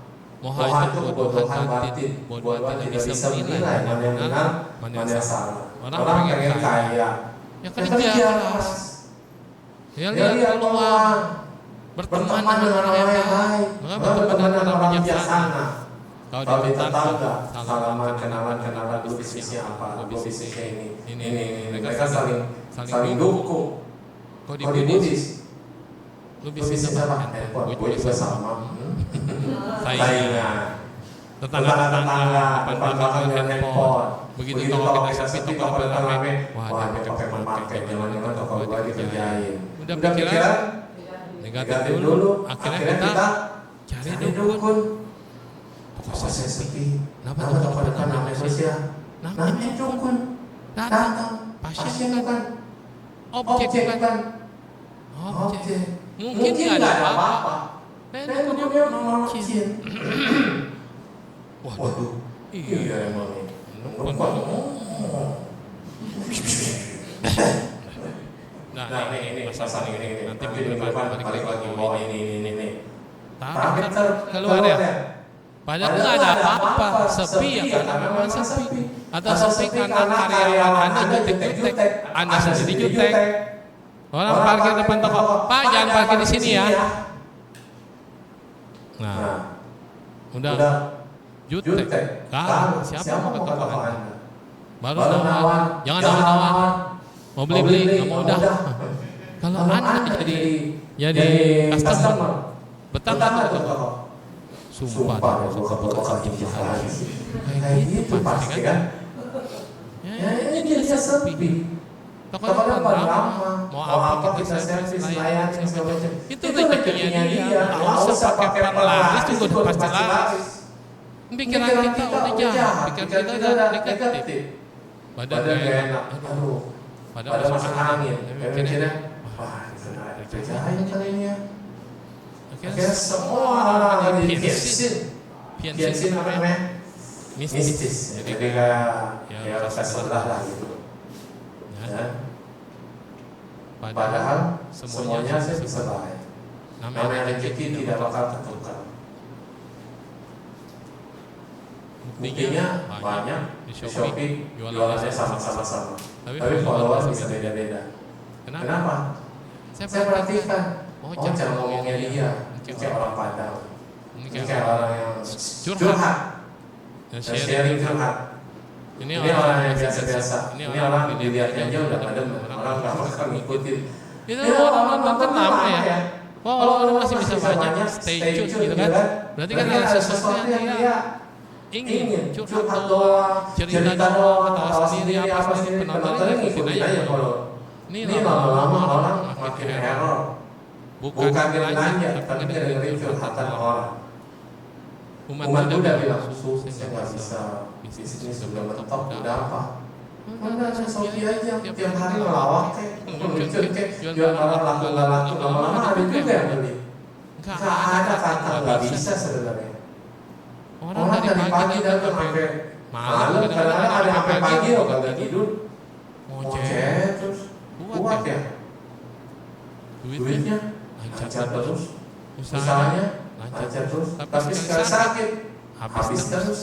itu kebodohan batin, buat Anda bisa menilai mana yang benar, mana yang salah. Orang pengen kaya, ya kerja keras, ya lihat peluang, berteman dengan orang yang baik, berteman dengan orang bijaksana. Kalau di tetangga, salaman, kenalan dulu bisnisnya apa, bisnisnya ini. Mereka saling dukung. Kalau di Buddhis, lu bisnis apa? Handphone, gue juga sama. Saingan. Tetangga, depan handphone. Begitu toko kita sepi, toko rame. Wah, dia pakai memakai, jangan-jangan toko gue dikerjain. Udah pikiran negatif dulu, akhirnya kita cari dukun. Toko saya sepi. Nama toko depan namanya Sosial. Namanya dukun. Datang. Pasien bukan. Objek bukan. Objek. Mungkin tidak ada apa-apa. Dan dukunnya mungkin. Waduh. Iya emang ini. Nah ini masalah ini. Nanti minggu depan balik lagi. Oh ini. Tapi keluar ya. Padahal nggak ada apa-apa, sepi ya karena memang sepi. Atau sepi karena karyawan Anda jutek-jutek, Anda sendiri jutek. Orang parkir depan toko, Pak jangan parkir di sini ya. Nah, udah jutek. Kan siapa mau ke toko Anda? Baru nawar, jangan nawar. Mau beli, nggak mau udah. Kalau Anda jadi customer, betah nggak ke toko? Sumpah, gue ke toko kayak gitu pasti kan? Ya ini dia sepi. Toko depan ramah, mau apa kita servis, layani segala macam. Itu rezekinya dia. Nggak usah pakai pelaris juga udah pasti laris. Pikiran kita udah jahat, pikiran kita udah negatif. Badan gak enak, aduh, pada masuk angin. Mikirnya, wah itu ada kerjaan kali ini ya. Akhirnya semua orang yang piensin namanya mistis. Jadi kayak ya rasa sebelah lah gitu. Ya. Padahal semuanya sesuai. Namanya rezeki tidak bakal tertukar. Buktinya banyak di Shopee jualannya sama-sama. Tapi follower bisa beda-beda. Kenapa? Saya perhatikan. Oh cara ngomongnya dia kayak orang Padang. Ini kayak orang yang curhat. Sharing curhat. Ini orang yang biasa-biasa. Ini orang dilihatnya aja udah ada orang nggak bakal ngikutin. Itu orang nonton lama ya. Wah kalau orang masih bisa banyak stay tune gitu kan. Berarti kan ada sesuatu yang dia ingin curhat doang, cerita doang, ketawa sendiri apa sendiri. Penontonnya ngikutin aja kalau. Ini lama-lama orang makin error. Bukan nanya, tapi dengerin curhatan orang. Umat Buddha bilang, saya nggak bisa bisnis sudah mentok, udah apa? Mana ada Shopee aja, tiap hari ngelawak jual barang laku, lama-lama ada juga yang beli. Nggak ada kata nggak bisa sebenarnya. Orang dari pagi datang sampai malam, kadang-kadang ada sampai pagi loh kagak tidur. Ngoceh terus, kuat ya. Duitnya lancar terus, usahanya lancar terus, tapi sekarang sakit, habis terus.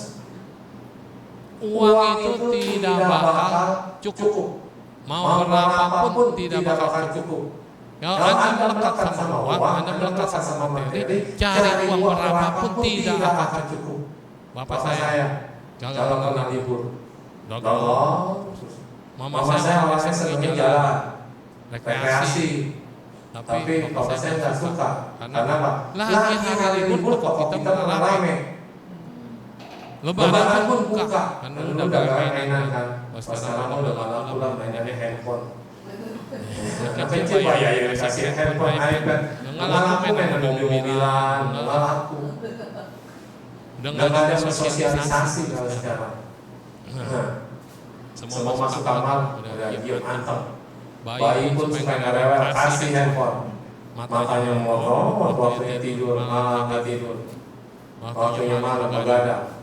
Uang itu tidak bakal cukup. Mau berapapun tidak bakal cukup. Kalau Anda melekat sama uang, Anda melekat sama materi, cari uang berapapun tidak akan cukup. Bapak saya kalau kena libur, mama saya orangnya sering jalan, rekreasi. Tapi bapak saya nggak suka. Karena apa? Lagi hari libur toko kita malah rame. Lebaran pun buka. Kan udah mainan kan. Pas sekarang udah malah pulang mainannya handphone. Kecil ya kasih handphone, iPad. Nggak laku mainan mobil-mobilan, nggak laku. Udah nggak ada sosialisasi kalau sekarang. Semua masuk kamar udah diam anteng. Bayi pun supaya nggak rewel, kasih handphone. Matanya ngomong, waktunya tidur, malah nggak tidur. Waktunya malam begadang.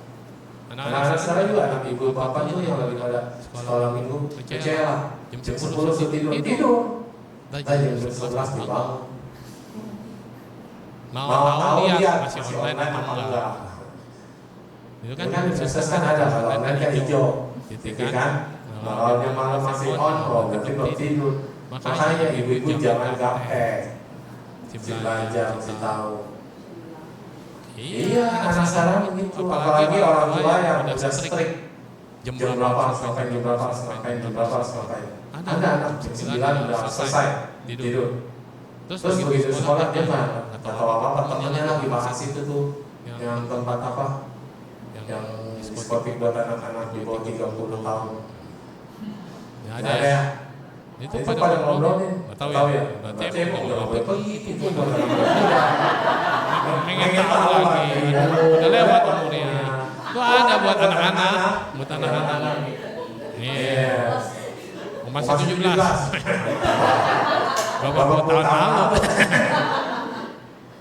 Anak-anak sekarang juga, anak ibu bapak itu yang lagi pada sekolah minggu, kecewa. Jam 10 tidur. Tadi jam 11 dibangun. Mau lihat masih online apa enggak. Itu kan sukses kan ada, kalau online kan hijau. Titik kan? Kalau yang malam masih on, berarti belum tidur. Makanya ibu-ibu jangan gaptek. Belajar, mesti tahu. Iya, anak sekarang begitu. Apalagi orang tua yang udah strict. Jam berapa harus ngapain, jam berapa harus ngapain, jam berapa harus ngapain. Ada anak jam 9 udah selesai tidur. Terus begitu sekolah dia nggak tahu apa-apa. Temennya lagi bahas itu tuh, yang tempat apa, yang diskotik buat anak-anak di bawah 30 tahun. Ada ya. Itu pada ngobrolin, nggak tahu ya. Berarti emang udah begitu pun pengen tahu lagi. Udah lewat umurnya. Itu ada buat anak-anak, buat anak-anak. Nih, masih 17. Berapa tahun lalu?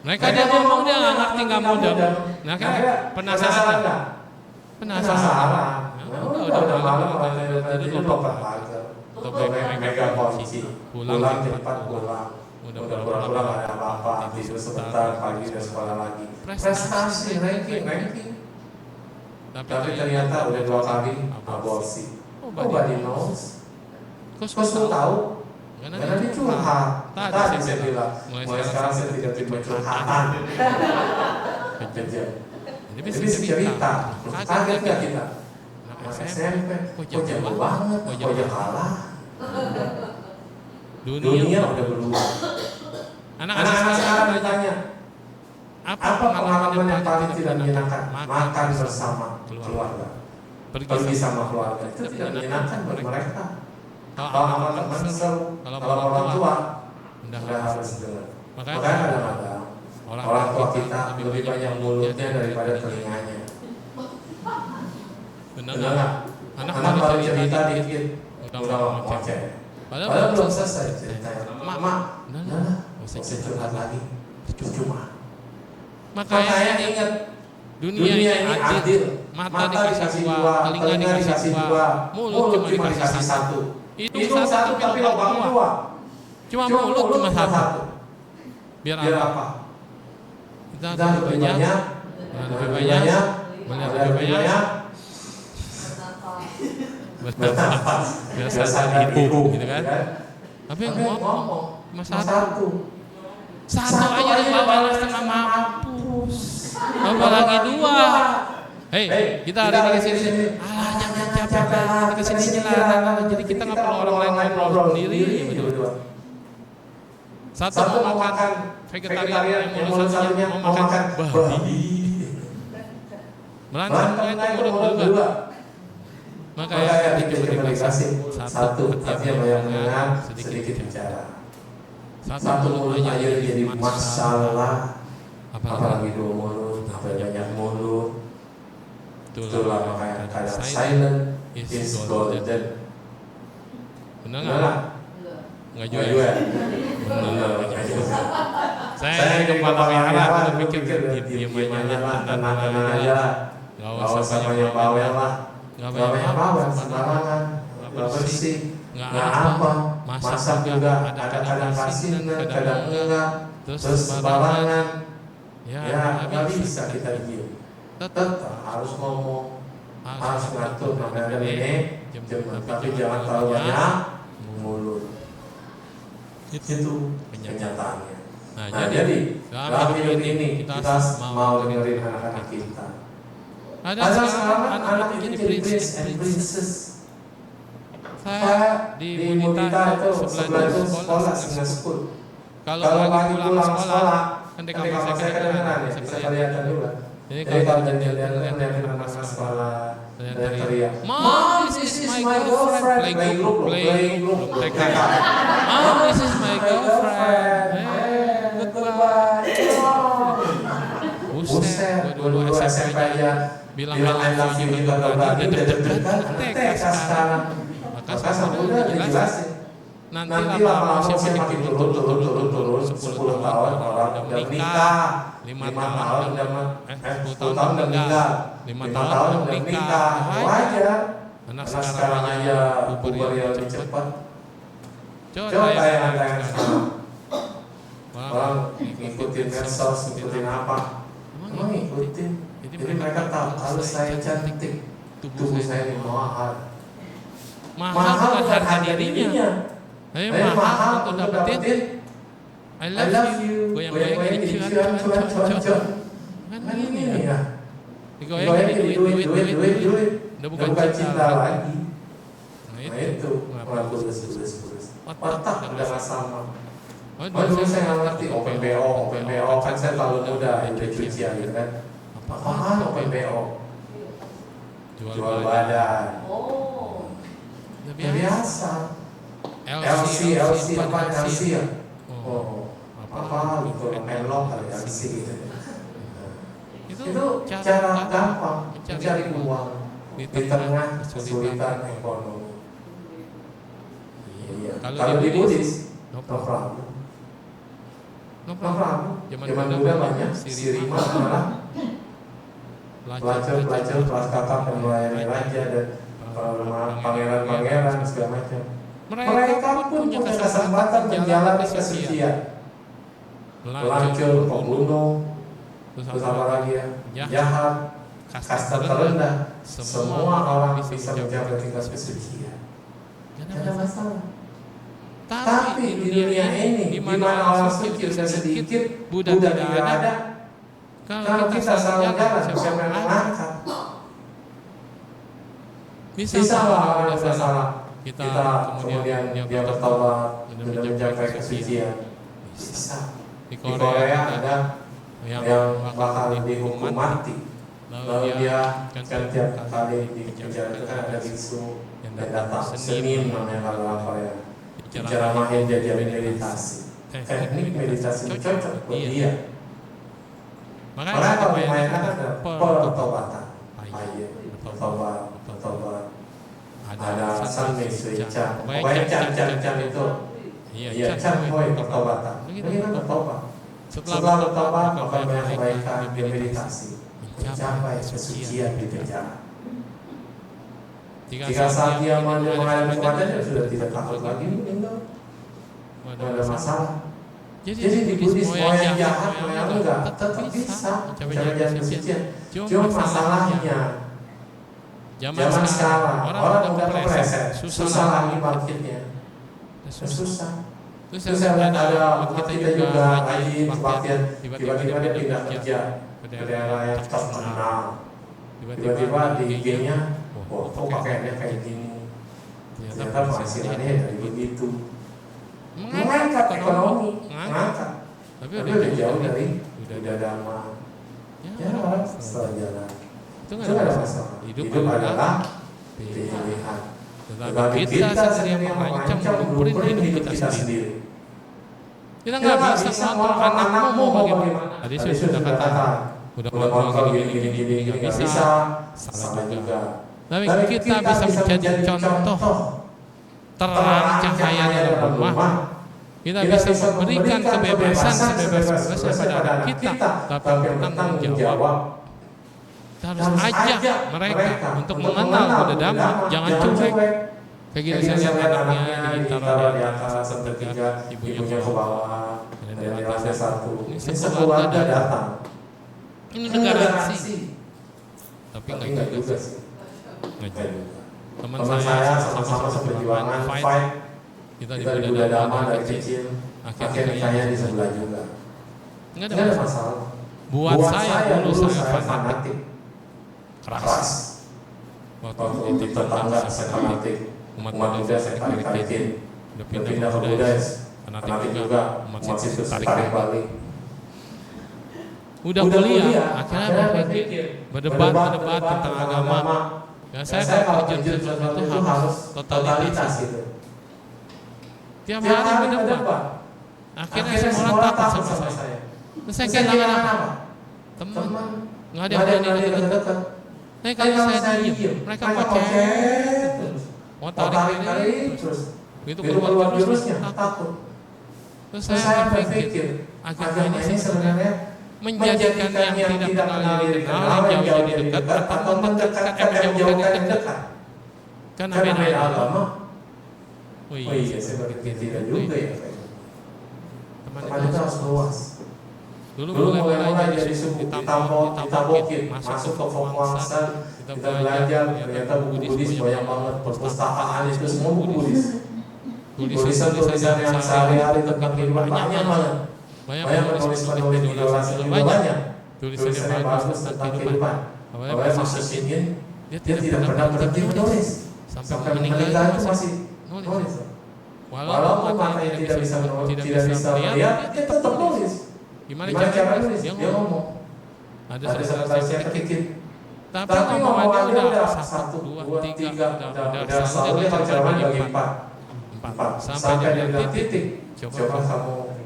Mereka dia ngomong dia nggak ngerti nggak mudah. Nah kan penasaran. Udah malam tadi lupa belajar. Untuk megang kunci, pulang cepat pulang. Udah pulang ada apa-apa, tidur sebentar, pagi udah sekolah lagi. Prestasi, ranking. Tapi ternyata udah 2 kali aborsi. Nobody knows. Kau tahu? Karena dia curhat. Tadi saya bilang, mulai sekarang saya tidak terima curhatan. Jadi bisa cerita, kaget gak kita? SMP, kok jago banget, kok kalah. Dunia udah berubah. Anak-anak sekarang ditanya, apa pengalaman yang paling tidak menyenangkan? Makan bersama keluarga. pergi sama keluarga itu tidak menyenangkan buat mereka. Kalau anak-anak seru, kalau orang tua udah harus dengar. Makanya kadang-kadang orang tua kita lebih banyak mulutnya daripada telinganya. Benar nggak? Anak baru cerita dikit udah ngoceh. Padahal belum selesai ceritanya. Mak, nggak usah curhat lagi. Cuma. Makanya ingat, dunia ini adil. Mata dikasih dua, telinga dikasih dua, mulut cuma dikasih satu. Hidung satu tapi lubang dua. Cuma mulut cuma satu. Biar apa? Kita lebih banyak, melihat lebih banyak, bernapas, biasa ibu, gitu kan? Tapi ngomong cuma satu. Satu aja bawa setengah mampus. Apalagi dua. Hei, kita hari ini kesini. Alah, jangan capek lah. Kita kesini lah. Jadi kita nggak perlu orang lain ngobrol sendiri. Betul. Satu mau makan vegetarian, yang mau satunya mau makan babi. Melainkan itu berdua. Makanya kita dikasih satu hati yang mendengar, sedikit bicara. Satu mulut aja jadi masalah. Apalagi dua mulut, banyak mulut. Itulah makanya kadang silent is golden. Benar nggak? Nggak juga. Saya di kepala merah, aku pikir diam aja, tenang aja. Nggak usah banyak bawel lah. Nggak banyak bawel, sembarangan, nggak bersih, nggak apa. Masak juga kadang kasih, kadang enggak. Terus sembarangan. Ya nggak bisa kita diam. Tetap harus ngomong, harus ngatur namanya ini, tapi jangan terlalu banyak mulut. Itu kenyataannya. Nah jadi dalam hidup ini kita mau dengerin anak-anak kita. Ada sekarang anak ini jadi prince and princess. Saya di Munita itu sebelah itu sekolah dengan school. Kalau lagi pulang sekolah, kan di kamar saya kedengeran ya, bisa kelihatan juga. Jadi kalau jalan-jalan anak sekolah teriak, "Mom, this is my girlfriend." Playing group. "Mom, this is my girlfriend." Goodbye. Buset, dulu SMP aja bilang I love you juga gak berani, udah deg-degan TK sekarang. Maka udah dijelasin. Nanti lama-lama usia makin turun 10 tahun orang udah menikah, 5 tahun udah 10 tahun udah meninggal, 5 tahun udah menikah, wajar. Anak sekarang aja pubernya lebih cepat. Coba yang sekarang orang ngikutin medsos, ngikutin apa? Emang ngikutin. Jadi mereka tahu kalau saya cantik, tubuh saya ini mahal. Mahal bukan harga dirinya. Mahal untuk dapetin I love you. Goyang-goyang ini cuan. Kan ini ya. Digoyang jadi duit. Udah bukan cinta lagi. Nah itu malah tulus. Otak udah gak sama. Dulu saya gak ngerti OPBO kan saya terlalu muda udah cucian gitu kan. Apaan OPBO? Jual badan. Biasa. LC apa LC ya? Apa gitu, elok kali LC gitu. Itu cara gampang mencari uang di tengah kesulitan ekonomi. Iya. Kalau di Buddhis, no problem. Zaman muda banyak Sirima malah pelajar kelas kakap dan melayani raja dan pangeran segala macam. Mereka pun punya kesempatan menjalani kesucian. Pelacur, pembunuh, terus apa lagi ya? Jahat, kasta terendah. Semua orang bisa menjaga tingkat kesucian. Tidak ada masalah. Tapi di dunia ini, di mana orang suci sudah sedikit, Buddha tidak ada. Kalau kita salah jalan, siapa yang mengangkat? Bisa lah orang salah. Kita kemudian dia bertobat dan menjaga kesucian. Bisa. Di Korea ada yang bakal dihukum mati Lalu dia kan tiap kali dikejar kan ada bisu yang datang senin namanya kalau apa ya, diceramahin diajarin meditasi. Teknik meditasi cocok buat dia. Makanya kalau dimainkan ada pertobatan, bertobat. Ada alasan Suican. Pokoknya can itu, iya can pertobatan. Ini kan bertobat. Setelah bertobat maka banyak kebaikan dia meditasi, mencapai kesucian di penjara. Jika saat dia menghadapi kematian sudah tidak takut lagi meninggal, tidak ada masalah. Jadi di Buddhis mau yang jahat mau yang enggak tetap bisa mencapai kesucian. Cuma masalahnya zaman sekarang orang udah kepleset, susah lagi bangkitnya, susah. Terus saya lihat ada kita juga ngaji kebaktian, tiba-tiba dia pindah kerja ke daerah yang terkenal, tiba-tiba di IG-nya, kok pakaiannya kayak gini, ternyata penghasilannya dari begitu, mengangkat ekonomi, mengangkat, tapi udah jauh dari udah dhamma, ya orang setelah jalan, itu nggak ada masalah, hidup adalah pilihan. Tetapi kita sendiri yang mengancam blueprint hidup kita sendiri. Kita nggak bisa ngontrol anakmu mau bagaimana. Tadi saya sudah kata, udah ngomong gini nggak bisa, salah juga. Tapi kita bisa menjadi contoh terang cahaya dalam rumah. Kita bisa memberikan kebebasan sebebas-bebasnya pada anak kita, tapi bertanggung jawab. Kita harus ajak mereka untuk mengenal Buddha Dhamma, jangan cuek. Kayak gini saya lihat anaknya ditaruh di atas bertiga, ibunya ke bawah, dan di lantai satu. Ini sekeluarga datang. Ini udah garansi. Tapi nggak juga sih. Nggak juga. Teman saya sama-sama seperjuangan fight. Kita di Buddha Dhamma dari kecil. Akhirnya nikahnya di sebelah juga. Nggak ada masalah. Buat saya dulu saya fanatik. Keras. Waktu di tetangga saya fanatik, umat muda saya tarik-tarikin, udah pindah ke Buddha, fanatik juga, umat situ tarik balik. Udah kuliah, akhirnya berdebat tentang agama. Ya saya kalau terjun itu harus totalitas gitu. Tiap hari berdebat. Akhirnya semua orang takut sama saya. Terus saya kehilangan apa? Teman. Nggak ada yang berani dekat. Kalau saya diem, mereka mau terus, mau tarik terus, itu keluar jurusnya takut. Terus saya berpikir, agama ini sebenarnya menjadikan yang tidak kenal yang jauh jadi dekat, atau mendekatkan yang jauh jadi dekat. Kan beda agama. Oh iya, saya berpikir tidak juga ya. Teman itu harus luas. Dulu mulai dari suku ditabokin, masuk ke Formosa, kita belajar, ternyata buku Buddhis banyak banget, perpustakaan itu semua buku Buddhis. Tulisan-tulisan yang sehari-hari tentang kehidupan banyak banget. Banyak penulis-penulis di luar sana juga banyak. Tulisan yang bagus tentang kehidupan. Awalnya masuk ingin, dia tidak pernah berhenti menulis. Sampai meninggal itu masih nulis. Walaupun matanya tidak bisa melihat, dia tetap nulis. Gimana cara nulis? Dia ngomong. Ada saya sedikit. Tapi ngomongannya udah 1, 2, 3, udah soalnya kalau cara bagi 4. Sampai dengan titik. Coba kamu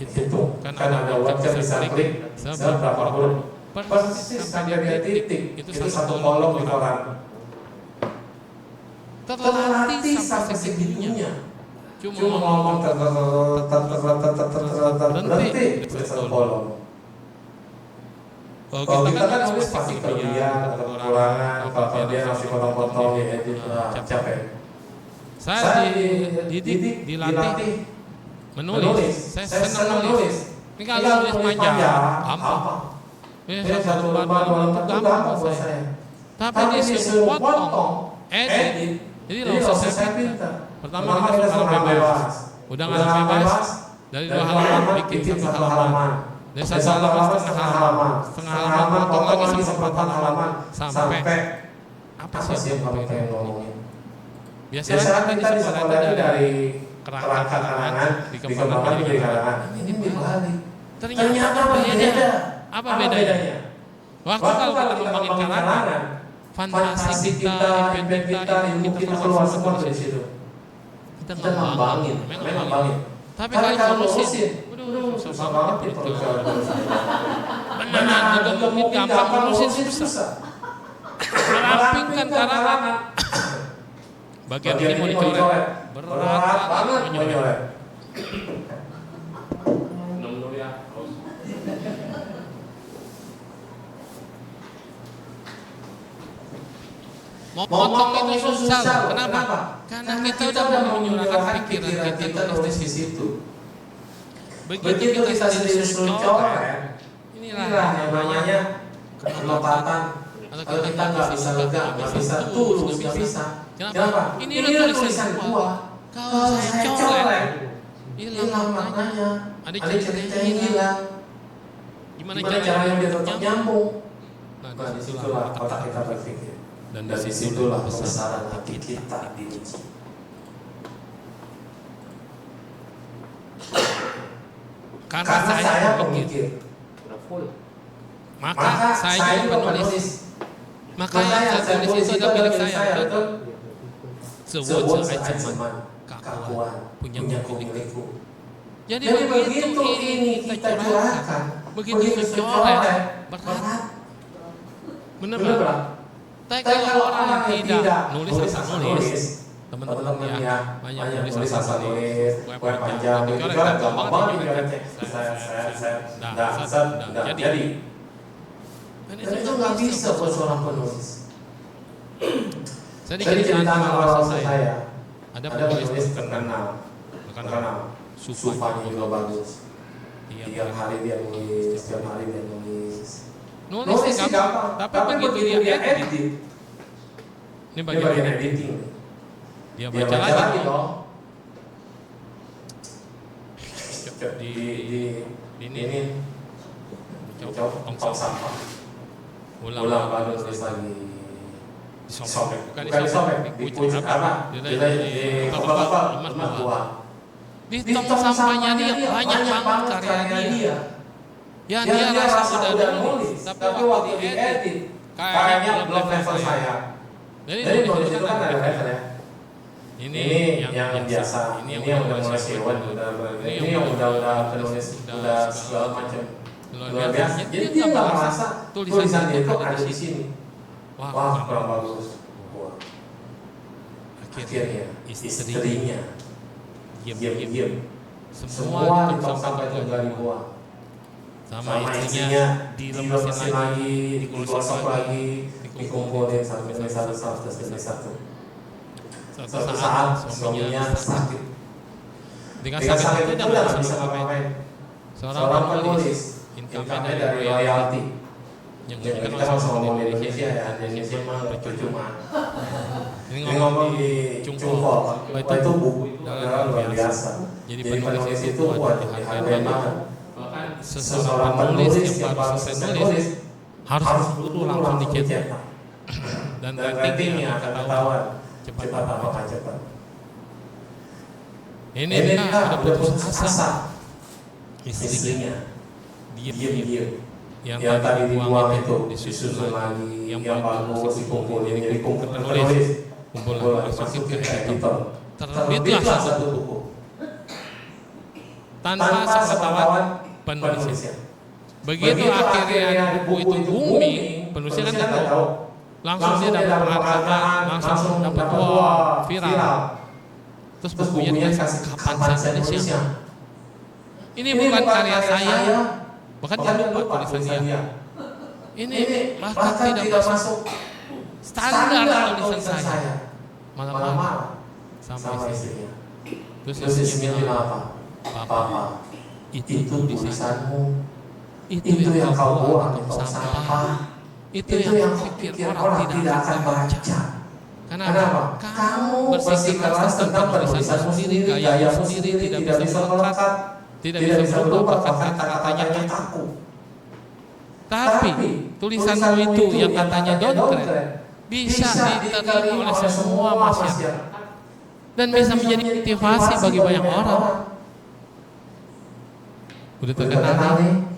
hitung. Kan ada website bisa klik berapa huruf. Persis sampai dengan titik. Itu 1 kolom di koran. Terlatih sampai segitunya. Cuma ngomong berhenti satu kolom. Kalau kita kan nulis pasti kelebihan, kekurangan, kalau dia masih potong-potong diedit capek. Saya dilatih menulis. Saya senang nulis. Ini kalau nulis majalah gampang. Satu bahan itu gampang buat saya. Tapi disuruh potong, edit. Jadi nggak usah saya pintar. Pertama kita sudah bebas. Udah nggak bebas. Dari 2 halaman bikin 1 halaman. Dari 1 halaman setengah halaman potong lagi 1 halaman sampai apa sih yang kamu pengen ngomongin? Biasanya kita di sekolah itu dari kerangka karangan dikembangkan menjadi karangan. Ini dibalik. Ternyata beda. Apa bedanya? Waktu kalau kita ngomongin karangan, fantasi kita, impian kita, ilmu kita keluar semua dari situ. Kita ngembangin, memang. Tapi kalau nulisin, susah banget itu. Benar, juga mungkin gampang nulisin susah. Merampingkan karangan. Bagian ini mau dicoret, berat banget menyoret. Mau potong itu susah. Kenapa? Karena kita udah menyurahkan pikiran kita di situ. Begitu kita disuruh coret, inilah yang namanya kelopatan. Kalau kita nggak bisa lega, nggak bisa tulus, nggak bisa. Kenapa? Ini tulisan gua. Kalau saya coret, hilang maknanya. Ada cerita yang hilang. Gimana caranya biar tetap nyambung? Nah, disitulah otak kita berpikir. Dan disitulah kebesaran hati kita diuji. Karena saya pemikir, maka saya penulis. Maka yang saya tulis itu adalah milik saya, betul? Sebuah zaman kakuan punya milikku. Jadi begitu ini kita curahkan, begitu coret, berat. Benar. Tapi kalau orang tidak nulis asal nulis, teman-teman ya banyak nulis asal nulis, web panjang, dicoret gampang banget dicoret. Saya jadi. Dan itu nggak bisa buat seorang penulis. Saya diceritakan awal saya. Ada penulis terkenal, sufanya juga bagus. Tiap hari dia nulis. Nulis sih gampang, tapi begitu dia edit, ini bagian editing. Dia baca lagi loh. Ini tong sampah. Ulang baru tulis lagi. Disobek, bukan dipucuk apa? Di lemas buah. Di tong sampahnya dia banyak banget karya dia. Ya dia rasa udah nulis, tapi waktu diedit kayaknya belum level saya. Jadi nulis itu kan ada level ya. Ini yang biasa, ini yang udah mulai siruan, ini yang udah penulis, udah segala macam luar biasa. Jadi dia nggak merasa tulisan dia itu ada di sini. Wah kurang bagus. Akhirnya istrinya diam-diam semua ditong sampah itu dari buah. Sama istrinya dilemesin lagi, digosok lagi, dikumpulin satu demi satu. Suatu saat suaminya sakit. Dengan sakit itu tidak bisa ngapain. Seorang penulis, income-nya dari royalti. Yang kita kan ngomong di Indonesia ya, Indonesia mah percuma. Ini ngomong di Cungkol, itu buku luar biasa. Jadi penulis itu buat dihargai banget. Seseorang penulis yang baru selesai nulis harus dulu langsung dicetak dan ratingnya akan ketahuan cepat apakah cepat. Ini ada putus asa istrinya diam yang tadi dibuang itu disusun lagi, yang bagus dikumpulin jadi kumpul penulis kumpul masukin ke editor terbitlah satu buku tanpa sepengetahuan penulisnya. Begitu akhirnya buku itu booming, penulisnya kan tidak tahu. Langsung dia dapat penghargaan, langsung dapat viral. Terus bukunya dikasih kapan saya nulisnya. Ini bukan karya saya, bahkan dia lupa tulisan dia. Ini bahkan tidak masuk standar tulisan saya. Malam-malam sama istrinya. Terus istrinya bilang apa? Papa, itu tulisanmu, itu yang kau buang di tong sampah, itu yang pikir orang tidak akan baca. Kenapa? Kamu bersikeras tentang tulisanmu sendiri, gayamu sendiri, tidak bisa melekat, tidak bisa berubah, bahkan kata-katanya kaku. Tapi tulisanmu itu yang katanya downgrade bisa diterima oleh semua masyarakat dan bisa menjadi motivasi bagi banyak orang. Udah terkenal nih,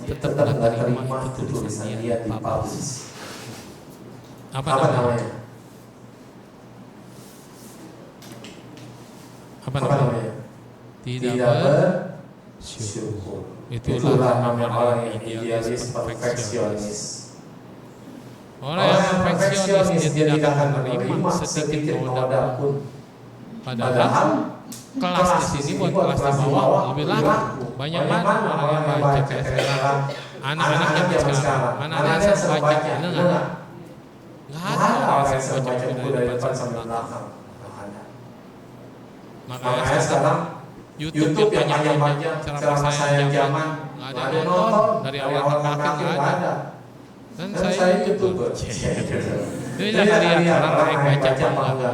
tetap nggak terima itu tulisan dia dipublish. Apa namanya? Apa namanya? Tidak bersyukur. Itulah namanya orang yang idealis perfeksionis. Orang yang perfeksionis dia tidak akan menerima sedikit noda pun. Padahal kelas di sini buat kelas di bawah lebih laku. Banyak banget orang yang baca kayak sekarang. Anak-anak yang sekarang, anak-anak yang baca enggak? Nggak ada orang yang baca buku dari depan sampai belakang. Makanya sekarang YouTube yang panjang-panjang ceramah saya zaman nggak ada yang nonton dari awal kakek nggak ada. Dan saya YouTuber. Jadi lihat orang naik baca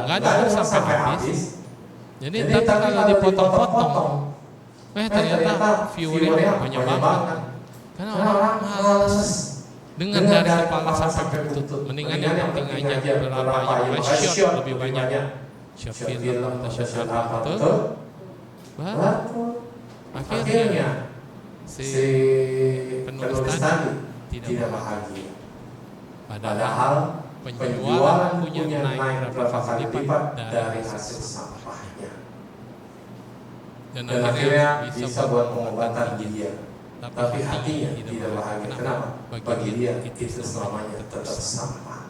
nggak ada sampai habis. Jadi tapi kalau dipotong-potong, ternyata viewernya banyak banget. Karena orang malas dengan dari kepala sampai lutut. Mendingan yang penting aja berapa yang shot lebih banyak. Shot film atau shot apa betul. Akhirnya si penulis tadi tidak bahagia. Padahal penjualan punya naik berapa kali lipat dari hasil sampahnya. Dan akhirnya bisa buat pengobatan dia. Tapi hatinya tidak bahagia. Kenapa? Bagi dia itu selamanya tetap sampah.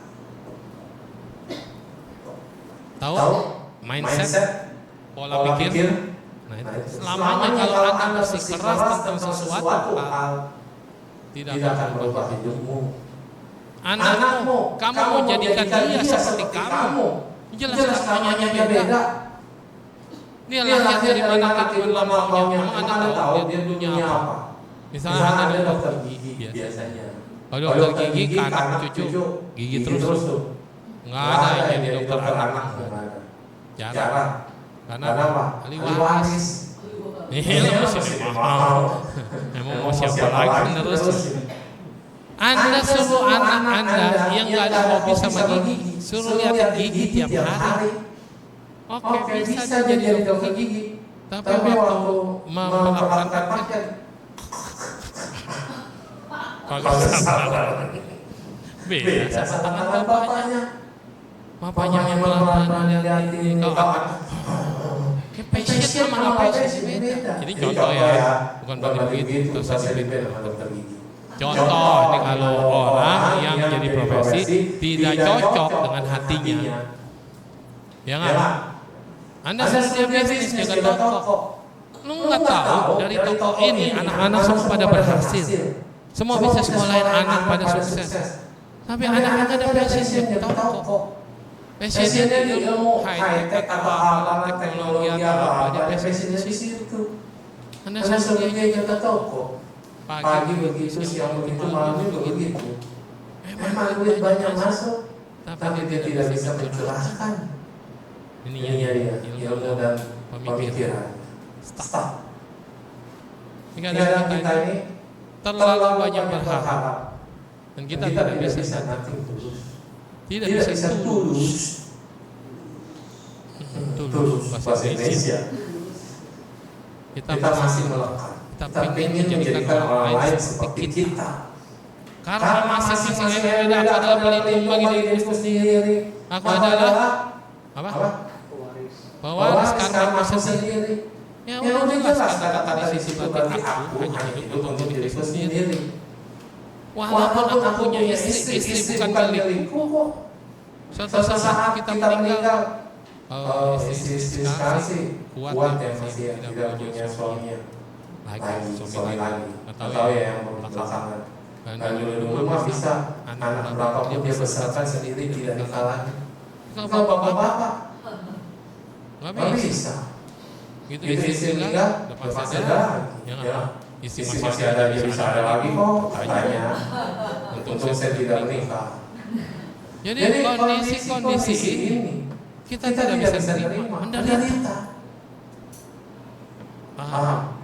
Tahu? Mindset, pola pikir. Selamanya kalau Anda bersikeras tentang sesuatu hal, tidak akan berubah hidupmu. Anakmu, kamu mau jadikan dia seperti kamu. Jelas namanya beda. Dia lahir dari mana kehidupan maunya. Memang Anda tahu dia dunia apa? Misalnya Anda dokter gigi biasanya. Kalau dokter gigi ke anak cucu, gigi terus tuh. Nggak ada yang jadi dokter anak. Jarang. Karena apa? Ahli waris. Iya, masih mau. Emang mau siapa lagi terus? Anda suruh anak Anda yang nggak ada hobi sama gigi, suruh lihat gigi tiap hari. Oke, bisa jadi dokter gigi. Tapi waktu memperlakukan pasien, kalau salah, beda sama tangan bapaknya. Bapaknya yang pelan-pelan lihat ini kalau passion sama passion beda. Jadi contoh ya, bukan bagi begitu, terus saya beda sama dokter gigi. Contoh ini kalau orang yang jadi profesi tidak cocok dengan hatinya, ya nggak? Anda sudah bisnis jaga toko, lu nggak tahu dari toko ini anak-anak semua pada berhasil, semua bisa sekolahin anak pada sukses. Tapi anak-anak ada passion di toko, passionnya di ilmu high tech apa teknologi atau apa, dia passion di situ. Anda suruh dia jaga toko. Pagi begitu, siang begitu, malam begitu. Memang duit banyak masuk, tapi dia tidak bisa mencurahkan. Ini dia, ilmu dan pemikiran. Stop. Kadang kita ini terlalu banyak berharap, dan kita tidak bisa nanti tulus. Tidak bisa tulus. Tulus bahasa Indonesia. Kita masih melekat. Kita ingin menjadikan orang lain seperti kita. Karena masing-masing beda, aku adalah pelindung bagi diriku sendiri. Aku adalah apa? Pewaris karena aku sendiri. Ya udah jelas kata-kata di situ berarti aku hanya hidup untuk diriku sendiri. Walaupun aku punya istri bukan milikku kok. Suatu saat kita meninggal, istri sekarang sih kuat ya masih tidak punya suaminya. Lagi suami lagi atau ya yang belakangan. Dan dulu mah bisa anak berapa pun dia besarkan sendiri tidak dikalahin. Kalau bapak-bapak nggak bisa. Gitu istri meninggal lepas ada, ya istri masih ada dia bisa ada lagi kok katanya. Untung saya tidak menikah. Jadi kondisi ini kita tidak bisa terima menderita. Paham?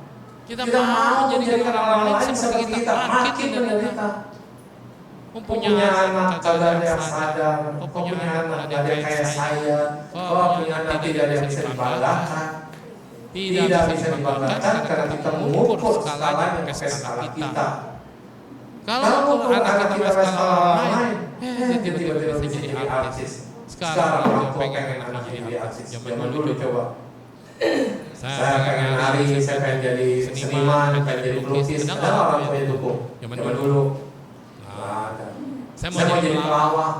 Kita mau menjadikan orang lain seperti kita, makin menderita. Mempunyai anak kagak ada yang sadar, mempunyai anak ada kayak saya, punya anak tidak ada yang bisa dibanggakan. Tidak bisa dibanggakan karena kita mengukur skalanya pakai skala kita. Kalau anak kita sekolah orang lain, dia tiba-tiba bisa jadi artis. Sekarang orang tua pengen anaknya jadi artis. Zaman dulu coba. Saya pengen nari, saya pengen jadi seniman, pengen jadi pelukis. Ada orang tua yang dukung. Zaman dulu. Saya mau jadi pelawak.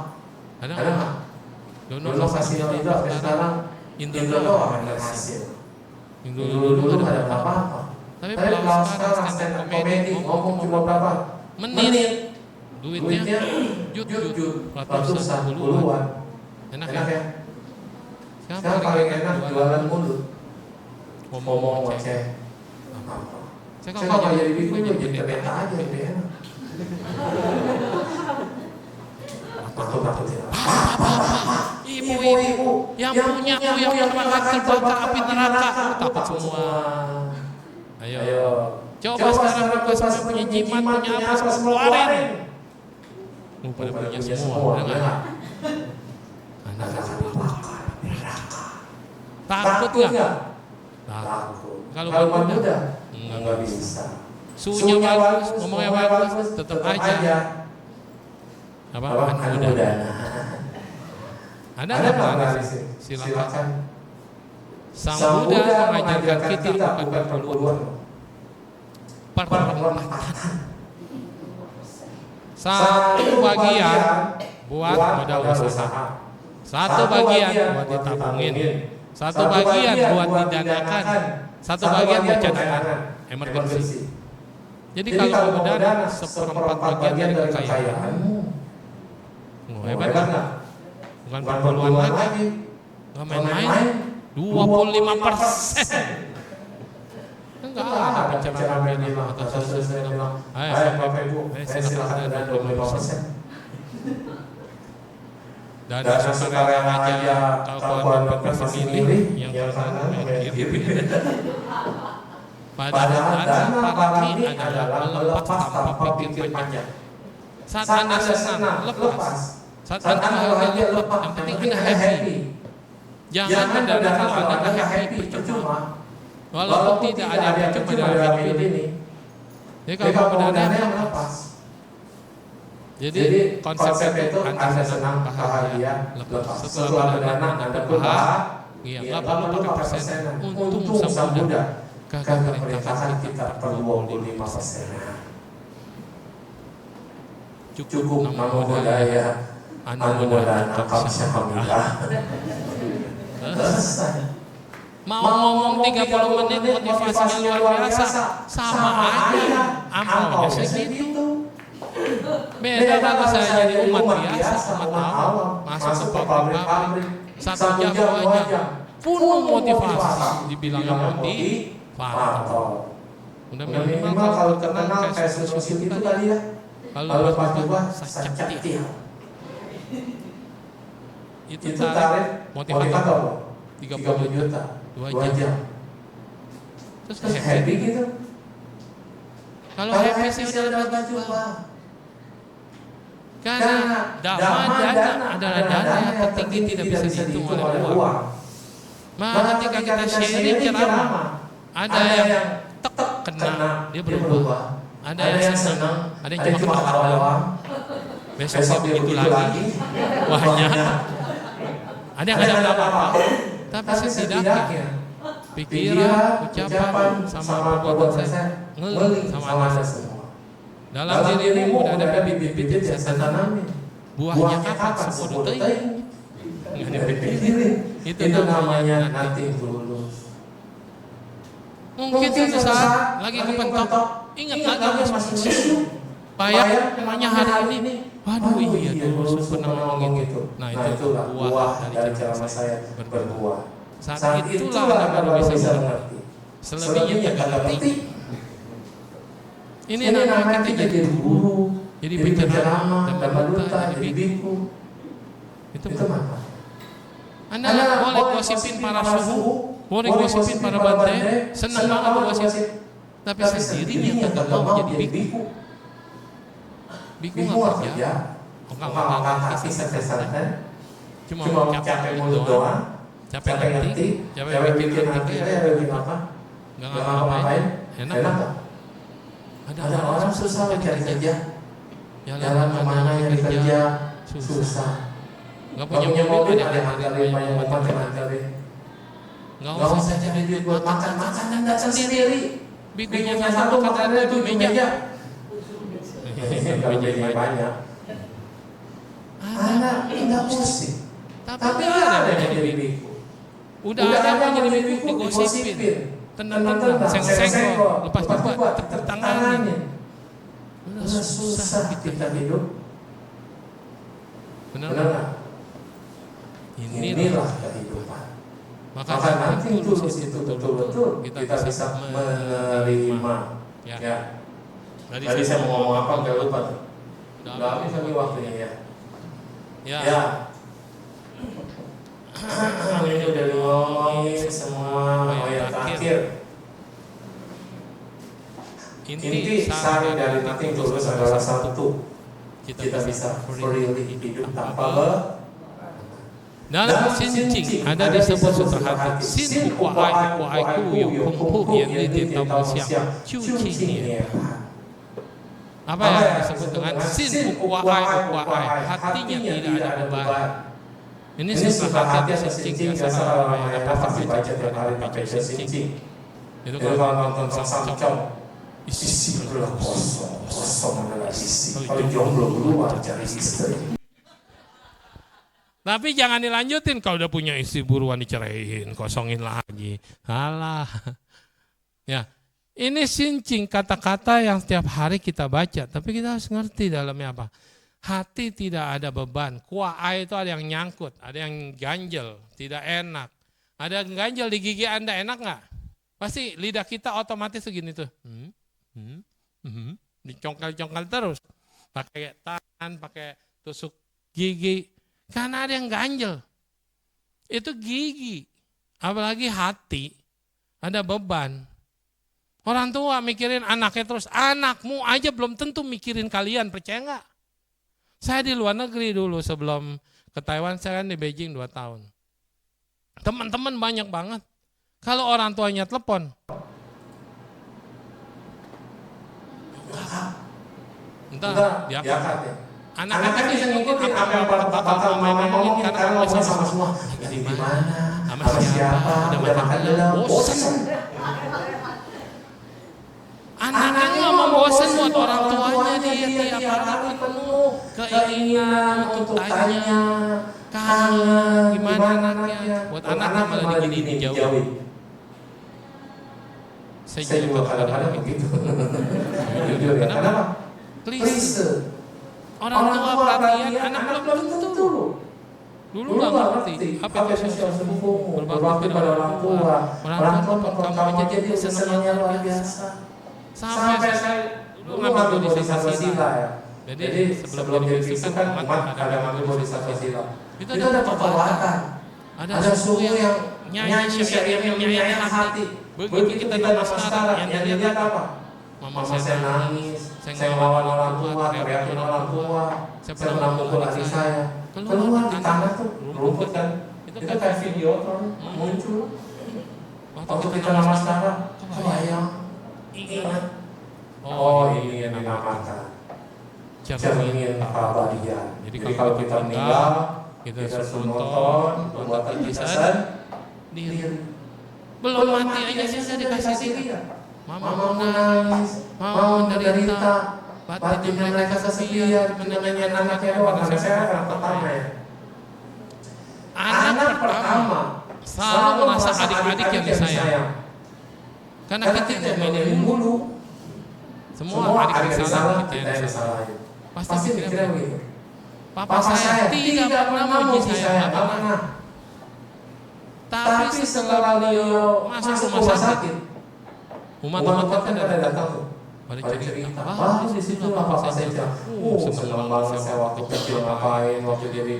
Ada nggak? Dulu kasih itu sampai sekarang Indro doang yang hasil. Dulu ada apa-apa. Tapi pelawak sekarang stand up comedy ngomong cuma berapa menit. Duitnya jut ratusan puluhan. Enak ya? Sekarang paling enak jualan mulut. Ngomong ngoceh. Saya kalau jadi bikin jadi pendeta aja lebih enak. Takut ya. Ibu-ibu yang punya yang makan terbakar api neraka takut semua. Ayo. Coba sekarang pas punya jimat, punya apa semua keluarin. Pada punya semua, enggak? Anak takut enggak? Takut. Kalau muda enggak bisa. Suhunya bagus, ngomongnya bagus, tetap aja. Apa? Anak muda. Ada apa? Silakan. Sang Buddha mengajarkan kita bukan perburuan. Perempatan. Satu bagian buat modal usaha. Satu bagian buat ditabungin. Satu bagian buat didanakan. Satu bagian buat cadangan emergency. Jadi kalau dana seperempat bagian dari kekayaan. Hebat enggak? Bukan perpuluhan lagi. Enggak main-main. 25%. Enggak ada pencerahan bilang atau sosial bilang, ayo Bapak Ibu, saya silakan ada 25%. Dana sukarela aja kalau Bapak pilih yang sana yang kiri. Padahal dana para ini adalah melepas tanpa pikir panjang. Saat Anda senang, lepas. Saat Anda bahagia, lepas. Yang penting Anda happy. Jangan dana kalau Anda nggak happy, percuma. Walaupun tidak ada yang percuma dalam hidup ini. Jadi kalau dana yang lepas. Jadi konsep itu Anda senang, bahagia, lepas. Setelah dana Anda bahagia, nggak perlu pakai persen. Untung sang Buddha. Karena pemerintahan kita perlu 25%. Cukup namo buddhaya, anumodan kamsahamnida. Selesai. Mau ngomong 30 menit motivasinya luar biasa, sama aja amalnya segitu. Beda kalau saya jadi umat biasa, umat awam, masuk ke pabrik, 1 jam 2 jam, penuh motivasi, dibilangnya motivator. Udah minimal kalau kenal kayak sosial itu kali ya. Kalau pas coba sakit. Itu tarif motivator 30 juta 2 jam. Terus happy gitu. Kalau happy sih udah coba. Karena dana adalah dana yang tertinggi tidak bisa dihitung oleh uang. Maka ketika kita sharing ceramah, ada yang tek kena dia berubah. Ada yang senang, ada yang cuma ketawa doang. Besok begitu lagi. Wahnya. Ada yang ada apa-apa. Tapi setidaknya pikiran, ucapan, sama perbuatan saya ngeling sama Anda semua. Dalam dirimu udah ada bibit-bibit yang saya tanamin. Buahnya kapan? Sepuluh tahun. Nggak dipikirin. Itu namanya nanti tulus. Mungkin suatu saat lagi kepentok, ingat lagi masih hidup. Bayar namanya hari ini. Waduh iya dulu pernah ngomong gitu. Nah itulah buah dari ceramah saya berbuah. Saat itulah Anda baru bisa mengerti. Selebihnya tidak ngerti. Ini namanya kita jadi guru, jadi penceramah, dan duta, jadi biku. Itu apa? Anda boleh gosipin para suhu, boleh gosipin para bandai, senang banget gosip. Tapi sendirinya tidak mau jadi biku. Biku nggak kerja, nggak kasih santai-santai, cuma capek mulut doang, capek ngerti, capek bikin akhirnya bikin apa? Nggak ngapain, enak nggak? Ada orang susah mencari kerja, jalan kemana nyari kerja susah. Nggak punya mobil ada yang antarin, banyak umat yang antarin. Nggak usah cari duit buat makan dan datang sendiri. Bikinnya satu makannya 7 meja. Kalau meja banyak, anak nggak pusing. Tapi ada yang jadi biku. Udah ada yang jadi biku digosipin. Tenang-tenang, senggol, lepas buat, tertanganin. Udah susah kita hidup. Benar nggak? Inilah kehidupan. Maka nanti tulus itu betul-betul kita bisa menerima. Ya. Tadi saya mau ngomong apa nggak lupa. Udah habis lagi waktunya ya. Ya. Ini udah ngomongin semua yang terakhir. Inti sari dari nothing tulus adalah satu. Kita bisa freely hidup tanpa dalam Sincing ada disebut sutra hati Sin kuai ku yung kung yang dititau siang cuci. Apa yang disebut dengan Sin kuai hatinya tidak ada beban. Ini sutra hati Sincing biasa orang dapat dibaca tiap hari pakai Sincing. Itu kalau nonton Samcong isi belah kosong adalah isi. Kalau jomblo keluar cari istri. Tapi jangan dilanjutin, kalau udah punya istri buruan diceraiin, kosongin lagi. Alah. Ya, ini Sincing kata-kata yang setiap hari kita baca, tapi kita harus ngerti dalamnya apa. Hati tidak ada beban. Kuai itu ada yang nyangkut, ada yang ganjel, tidak enak. Ada yang ganjel di gigi Anda, enak nggak? Pasti lidah kita otomatis segini tuh. Dicongkel-congkel terus. Pakai tangan, pakai tusuk gigi. Karena ada yang ganjel. Itu gigi. Apalagi hati. Ada beban. Orang tua mikirin anaknya terus. Anakmu aja belum tentu mikirin kalian. Percaya nggak? Saya di luar negeri dulu sebelum ke Taiwan. Saya kan di Beijing 2 tahun. Teman-teman banyak banget. Kalau orang tuanya telepon. Entah diangkat ya. Anak-anak bisa ngikutin apa yang bapak mama ngomongin karena ngomong sama semua. Lagi di mana? Sama siapa? Udah makan belum? Bosan. Anaknya ngomong bosan buat orang tuanya dia tiap hari penuh keinginan untuk tanya, kangen, gimana anaknya. Buat anaknya malah digini dijauhin. Saya juga kadang-kadang begitu. Jujur ya. Kenapa? Klise. Orang tua perhatian, anak belum tentu. Dulu nggak ngerti apa itu sosial sepupu, berbakti pada orang tua. Orang tua telepon kamu aja jadi senangnya luar biasa. Sampai saya dulu ngambil bodhisattva sila ya. Jadi sebelum jadi biksu kan umat ada ngambil bodhisattva sila. Itu ada pertolatan. Ada suhu yang nyanyi syair yang menyayat hati. Begitu kita namaskara, yang dilihat apa? Mama saya nangis, saya ngelawan orang tua, teriakin orang tua, saya pernah mukul adik saya. Keluar di tanah tuh, rumput kan, itu kayak video tuh muncul. Waktu kita namaskara, kebayang, ingat. Oh ini yang dinamakan cermin keabadian. Jadi kalau kita meninggal, kita suruh nonton perbuatan kita sendiri. Belum mati aja saya dikasih dia. Mama mau nangis, mau menderita, batinnya mereka kesepian, mendengarnya anaknya doang. Karena saya anak pertama ya. Anak pertama selalu merasa adik-adik yang disayang. Karena kita yang mainin mulu. Semua adik yang salah, kita yang disalahin. Pasti mikirnya begitu. Papa saya tidak pernah memuji saya, tidak pernah. Tapi setelah beliau masuk rumah sakit, umat-umat kan pada datang tuh, pada cerita, di situ papa saya bilang, senang banget saya waktu kecil ngapain, waktu jadi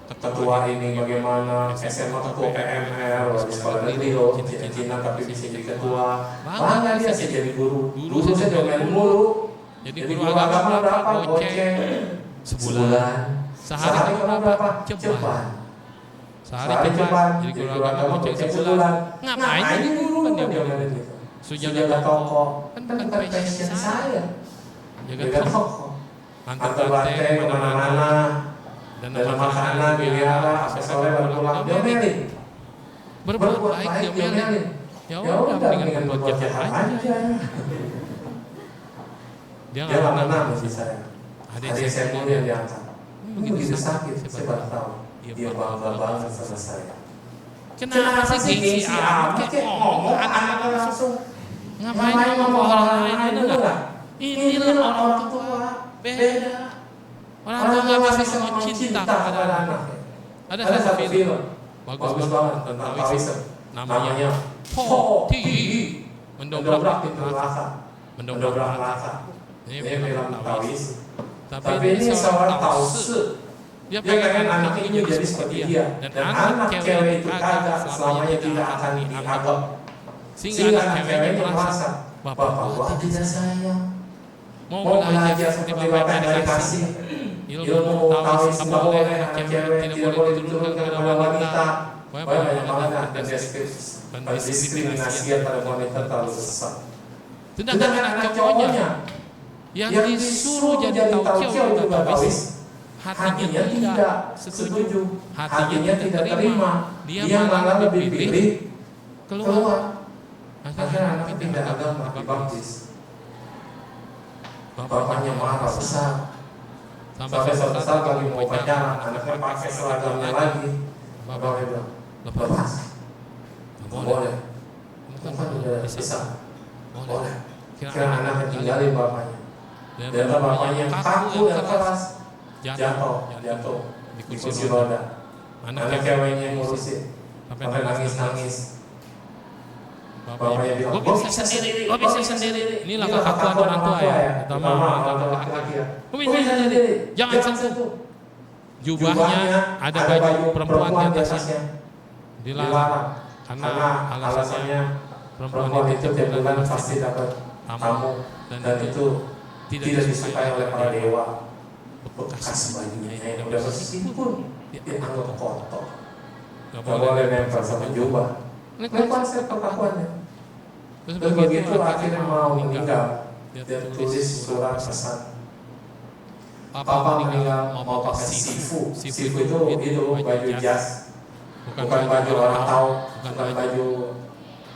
ketua ini bagaimana, SMA ketua PMR, di sekolah negeri loh, Cina tapi bisa jadi ketua, bangga dia sih jadi guru, dulu saya domain mulu, jadi guru agama berapa, goceng, sebulan, sehari berapa, ceban, sehari ceban, jadi guru agama goceng sebulan, ngapain jadi guru kan dia bilang gitu. Jaga toko, kan passion saya, jaga toko. antar banteng kemana-mana, dan makanan dilihat, sore baru pulang, diomelin. Berbuat baik diomelin. Ya udah, mendingan berbuat jahat aja. Dia nggak pernah mesti saya. Adik saya mulia diangkat. Begitu sakit, saya baru tahu. Dia bangga banget sama saya. Kenapa sih gengsi amat? Kayak ngomong anak-anak langsung. Ngapain ngomong orang lain dulu lah? Inilah orang tua. Beda. Orang tua nggak bisa ngomong cinta kepada anak. Ada satu film bagus banget tentang Taoism. Namanya Ti. Mendobrak pintu neraka. Mendobrak neraka. Ini film Taois. Tapi ini seorang Taosi. Dia pengen anaknya ini jadi seperti dia. Dan anak cewek itu kagak selamanya tidak akan dianggap. Sehingga anak ceweknya merasa Bapak tidak sayang. Mau belajar seperti Bapak yang dari kasih. Ilmu Taois tidak boleh anak cewek tidak boleh diturunkan kepada wanita. Banyak banget dan diskriminasi pada wanita terlalu besar. Sedangkan anak cowoknya yang disuruh jadi Taocio juga Taois, hatinya tidak setuju, hatinya tidak terima, dia malah lebih pilih keluar. Akhirnya anaknya tidak agama dibaptis. Bapaknya marah besar. Sampai suatu saat lagi mau pacaran, anaknya pakai seragamnya lagi. Bapaknya bilang, lepas. Boleh. Kan udah besar. Boleh. Kira anaknya tinggalin bapaknya. Dan bapaknya kaku dan keras jatuh di kursi roda. Anak ceweknya yang ngurusin sampai nangis. Bapaknya bilang, gue bisa sendiri. Inilah kekakuan orang tua ya, terutama orang laki-laki ya. Gue bisa sendiri, jangan sentuh. Jubahnya ada baju perempuan di atasnya, dilarang karena alasannya perempuan itu tiap bulan pasti dapat tamu dan itu tidak disukai oleh para dewa. Bekas bajunya yang udah bersih pun dianggap kotor. Gak boleh nempel sama jubah. Ini konsep perlakuannya. Terus begitu akhirnya mau meninggal, dia tulis surat pesan. Papa meninggal mau pakai sifu. Sifu itu baju jas, bukan baju orang tahu, bukan baju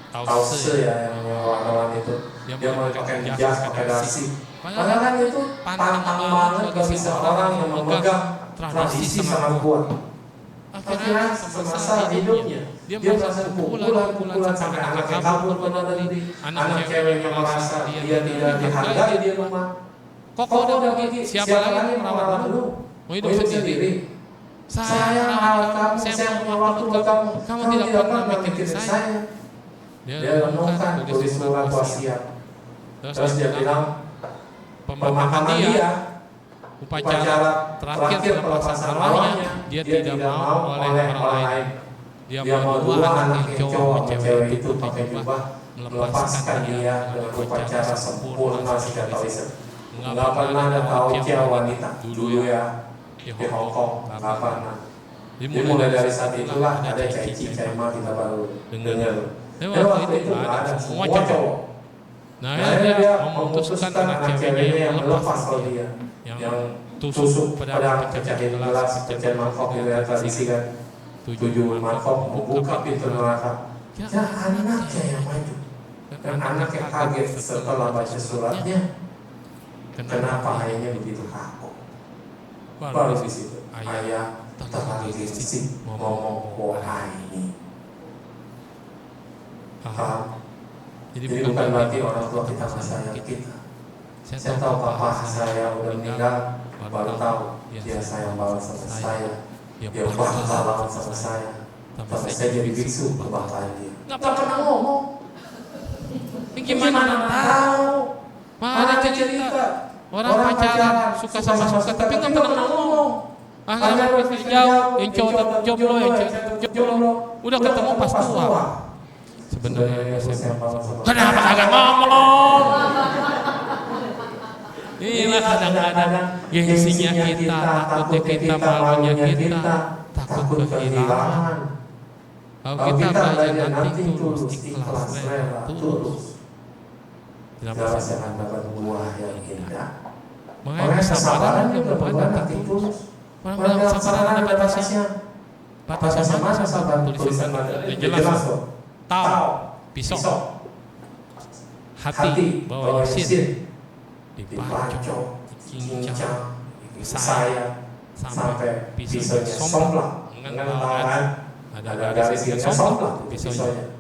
Taosi ya yang warna-warni itu. Dia mau pakai jas, pakai dasi. Padahal kan itu pantang banget bagi seorang yang memegang tradisi sangat kuat. Akhirnya semasa hidupnya dia merasa pukulan sampai anaknya kabur dari anak ceweknya merasa dia tidak dihargai di rumah. Kok udah begitu? Siapa lagi merawat dulu? Mau hidup sendiri. Saya merawat kamu, saya punya waktu buat kamu. Kamu tidak pernah mikirin saya. Dia renungkan tulis surat wasiat. Terus dia bilang pemakaman dia, upacara terakhir pelepasan arwahnya, dia tidak mau oleh orang lain. Dia mau dua anak yang cewek itu pakai jubah, melepaskan dia dengan upacara sempurna secara Taoism. Nggak pernah ada Taocia wanita dulu ya di Hong Kong, nggak pernah. Dimulai dari saat itulah ada Cai Chi Cai Ma kita baru dengar. Waktu itu nggak ada, semua cowok. Nah, dia memutuskan anak ceweknya yang melepas kalau dia, yang tusuk pedang, pecahin gelas, pecahin mangkok, dilihat tradisi kan, 7 mangkok membuka pintu neraka. Ya anaknya yang maju, dan anak yang kaget setelah baca suratnya. Kenapa ayahnya begitu kaku? Baru di situ, ayah terlalu risik ngomong wahai ini. Paham? Jadi bukan berarti orang tua kita sayang kita. Saya tahu papa saya udah meninggal, baru tahu dia sayang banget sama saya. Dia bangga banget sama saya. Tapi saya jadi biksu ke bapaknya dia. Nggak pernah ngomong. Gimana tahu? Mana cerita? Orang pacaran suka sama suka tapi nggak pernah ngomong. Akhirnya jauh, yang cowok jomblo, yang cewek jomblo, udah ketemu pas tua. Sebenarnya saya kenapa agak ngomong? Inilah kadang-kadang gengsinya kita, takutnya kita, malunya kita, takut kehilangan. Kalau kita belajar nanti tulus, ikhlas, rela, tulus, jelas akan dapat buah yang indah. Makanya kesabaran juga merupakan hati tulus. Orang bilang kesabaran ada batasnya. Batasnya mana sabar? Tulisan jelas kok. Tahu, pisau, hati, bawa yasin, dibacok, cincang, saya, sampai pisaunya somplak. Dengan tangan, ada garisnya somplak pisaunya.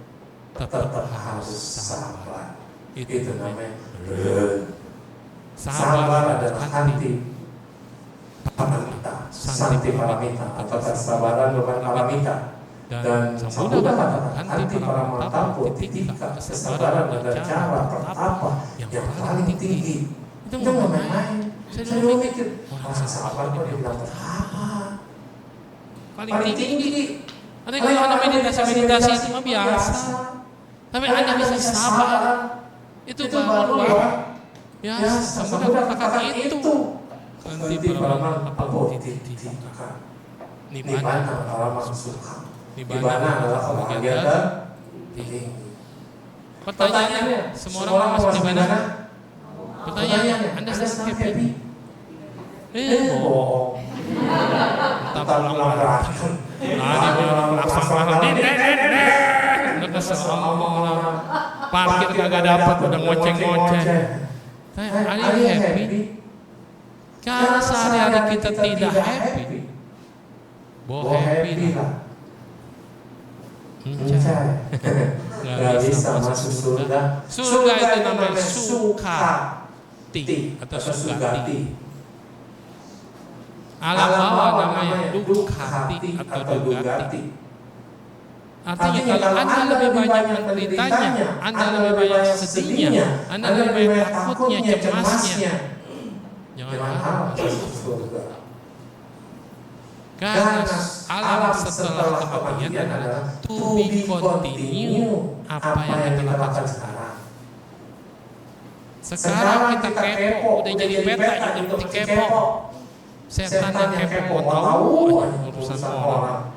Tetap harus sabar. Itu namanya sabar adalah hati paramita, santi paramita, atau kesabaran bukan paramita. Dan Sang Buddha katakan hati paramita titika, kesabaran adalah cara pertapa yang paling tinggi. Itu nggak main-main. Saya dulu mikir orang sabar kok dibilang pertapa paling tinggi. Nanti kalau Anda meditasi itu mah biasa. Tapi Anda bisa sabar, itu baru ya. Sang Buddha katakan itu. Nanti paramita titika, nibbana paramita sukha. Nibbana adalah kebahagiaan tinggi. Pertanyaannya, semua orang masuk nibbana? Pertanyaannya, Anda sedang happy? Bohong. Entah pulang berantem. Ini langsung malam. Udah kesel ngomong orang. Parkir kagak dapat, udah ngoceng-ngoceng. Are you happy? Karena sehari-hari kita tidak happy. Boh happy lah. Gak bisa masuk surga. Surga itu namanya sukati atau sugati. Alam bawah namanya dukhati atau dugati. Artinya kalau Anda lebih banyak menderitanya, Anda lebih banyak sedihnya, Anda lebih banyak takutnya, cemasnya, jangan masuk surga. Karena alam setelah kematian adalah to be continue apa yang kita lakukan sekarang. Sekarang kita kepo, udah jadi beta, jadi kepo. Setan yang kepo mau tahu urusan orang.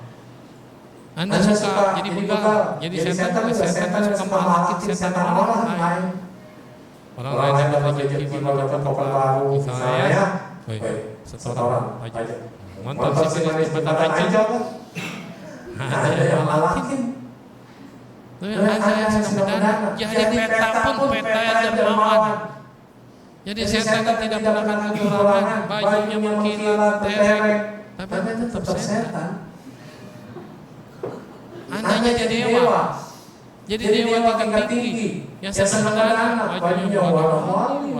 Anda suka jadi begal, jadi setan suka malakin setan orang lain. Orang lain dapat rezeki, dapat kapal baru, misalnya, setoran pajak. Nonton sini mata aja kan? Ada yang malakin. Ada yang sedang mendadak. Jadi peta pun peta yang dermawan. Jadi setan tidak melakukan kecurangan, bajunya mengkilat, terek, tapi tetap setan. Andanya jadi dewa. Jadi dewa tingkat tinggi. Yang sedang mendadak, bajunya warna-warni,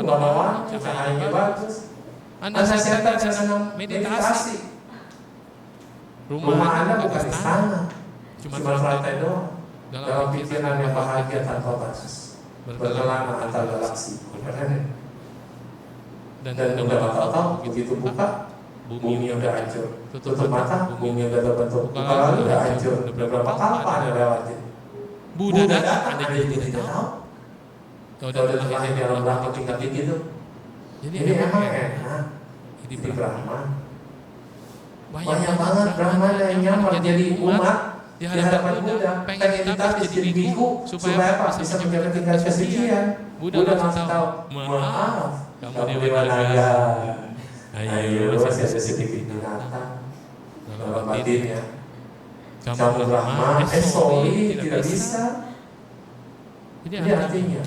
cahayanya bagus. Anda setan sedang meditasi. Rumah Anda bukan istana, cuma lantai doang. Dalam pikiran yang bahagia tanpa batas, berkelana antar galaksi. Dan udah tahu begitu buka, bumi udah hancur. Tutup mata, bumi udah terbentuk. Buka lagi udah hancur. Beberapa kalpa Anda lewatin. Buddha datang, Anda jadi tidak tahu. Kalau udah lahir di alam berapa tingkat gitu. Jadi emang enak. Di Brahma banyak banget Brahmana yang nyamar jadi umat di hadapan Buddha, pengen ditapis jadi biku supaya apa? Bisa menjaga tingkat kesucian. Buddha langsung tahu, maaf, kamu dewa naga. Ayo, saya sedikit binatang. Dalam batinnya, kamu Brahma, sorry, tidak bisa. Jadi artinya,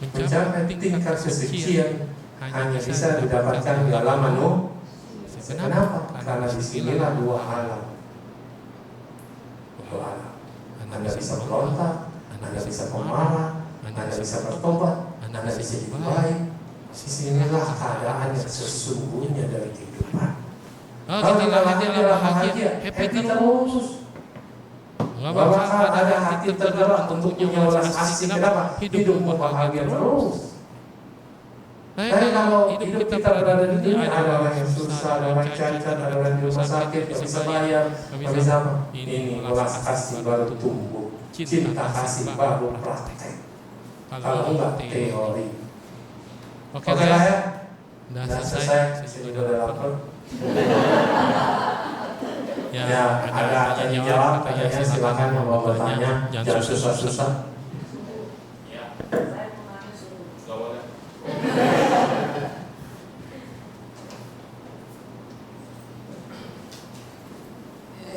mencapai tingkat kesucian hanya bisa didapatkan di alam manusia. Kenapa? Karena disinilah dua alam. Anda bisa berontak, Anda bisa pemarah, Anda bisa bertobat, Anda bisa hidup baik. Disinilah keadaan yang sesungguhnya dari kehidupan. Kalau kita bahagia, happy terus. Gak bakal ada hati tergerak untuk punya welas asih. Kenapa? Hidup bahagia terus. Tapi kalau hidup kita berada di dunia, ada orang yang susah, ada orang cacat, ada orang yang rumah sakit, gak bisa bayar, gak bisa apa? Ini welas kasih baru tumbuh, cinta kasih baru praktek. Kalau enggak teori. Oke lah ya, udah selesai, saya juga udah lapar. Ya, ada tanya jawab, katanya silakan yang mau bertanya, jangan susah-susah.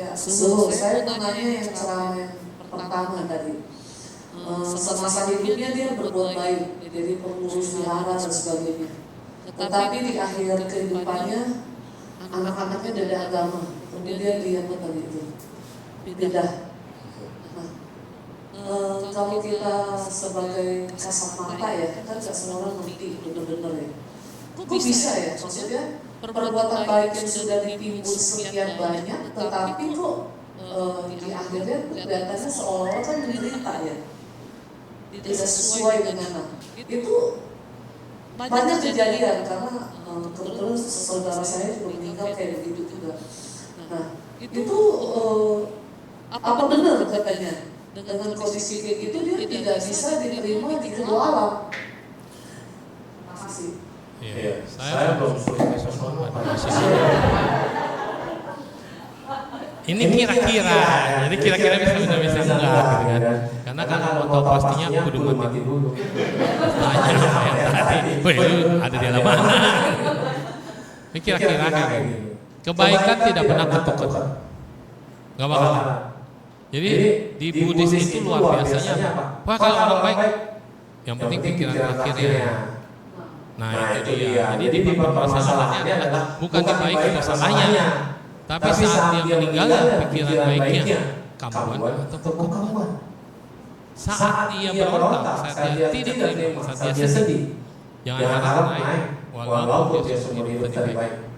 Ya, saya mau nanya yang ceramah yang pertama tadi. Semasa hidupnya dia berbuat baik, jadi pengurus wihara dan sebagainya. Tetapi di akhir kehidupannya anak-anaknya beda agama, kemudian dia tadi itu pindah. Kalau kita sebagai kasat mata ya, kita tidak semua orang ngerti benar-benar ya. Kok bisa ya? Maksudnya perbuatan baik yang sudah ditimbun sekian banyak, tetapi kok di akhirnya kelihatannya seolah-olah kan menderita ya, tidak sesuai dengan itu. Banyak kejadian karena kebetulan saudara saya juga meninggal kayak begitu juga. Nah itu apa benar katanya dengan kondisi kayak gitu dia tidak bisa diterima di kedua alam. Terima kasih. Iya, saya belum selesai soal ini kira-kira, jadi kira-kira bisa enggak gitu kan? Karena kan mau tahu pastinya kudu mati dulu. Tanya yang tadi, lu ada di alam mana? Ini kira-kira kayak gitu. Kebaikan tidak pernah ketukar, nggak bakal. Jadi di Buddhis itu luar biasanya apa? Wah kalau orang baik, yang penting pikiran akhirnya. Nah itu dia. Jadi di permasalahannya adalah bukan baik atau salahnya, tapi saat dia meninggal pikiran baiknya kambuhan atau kambuhan. Saat dia berontak, saat dia tidak terima, saat dia sedih, jangan harap naik, walaupun dia semua tadi baik.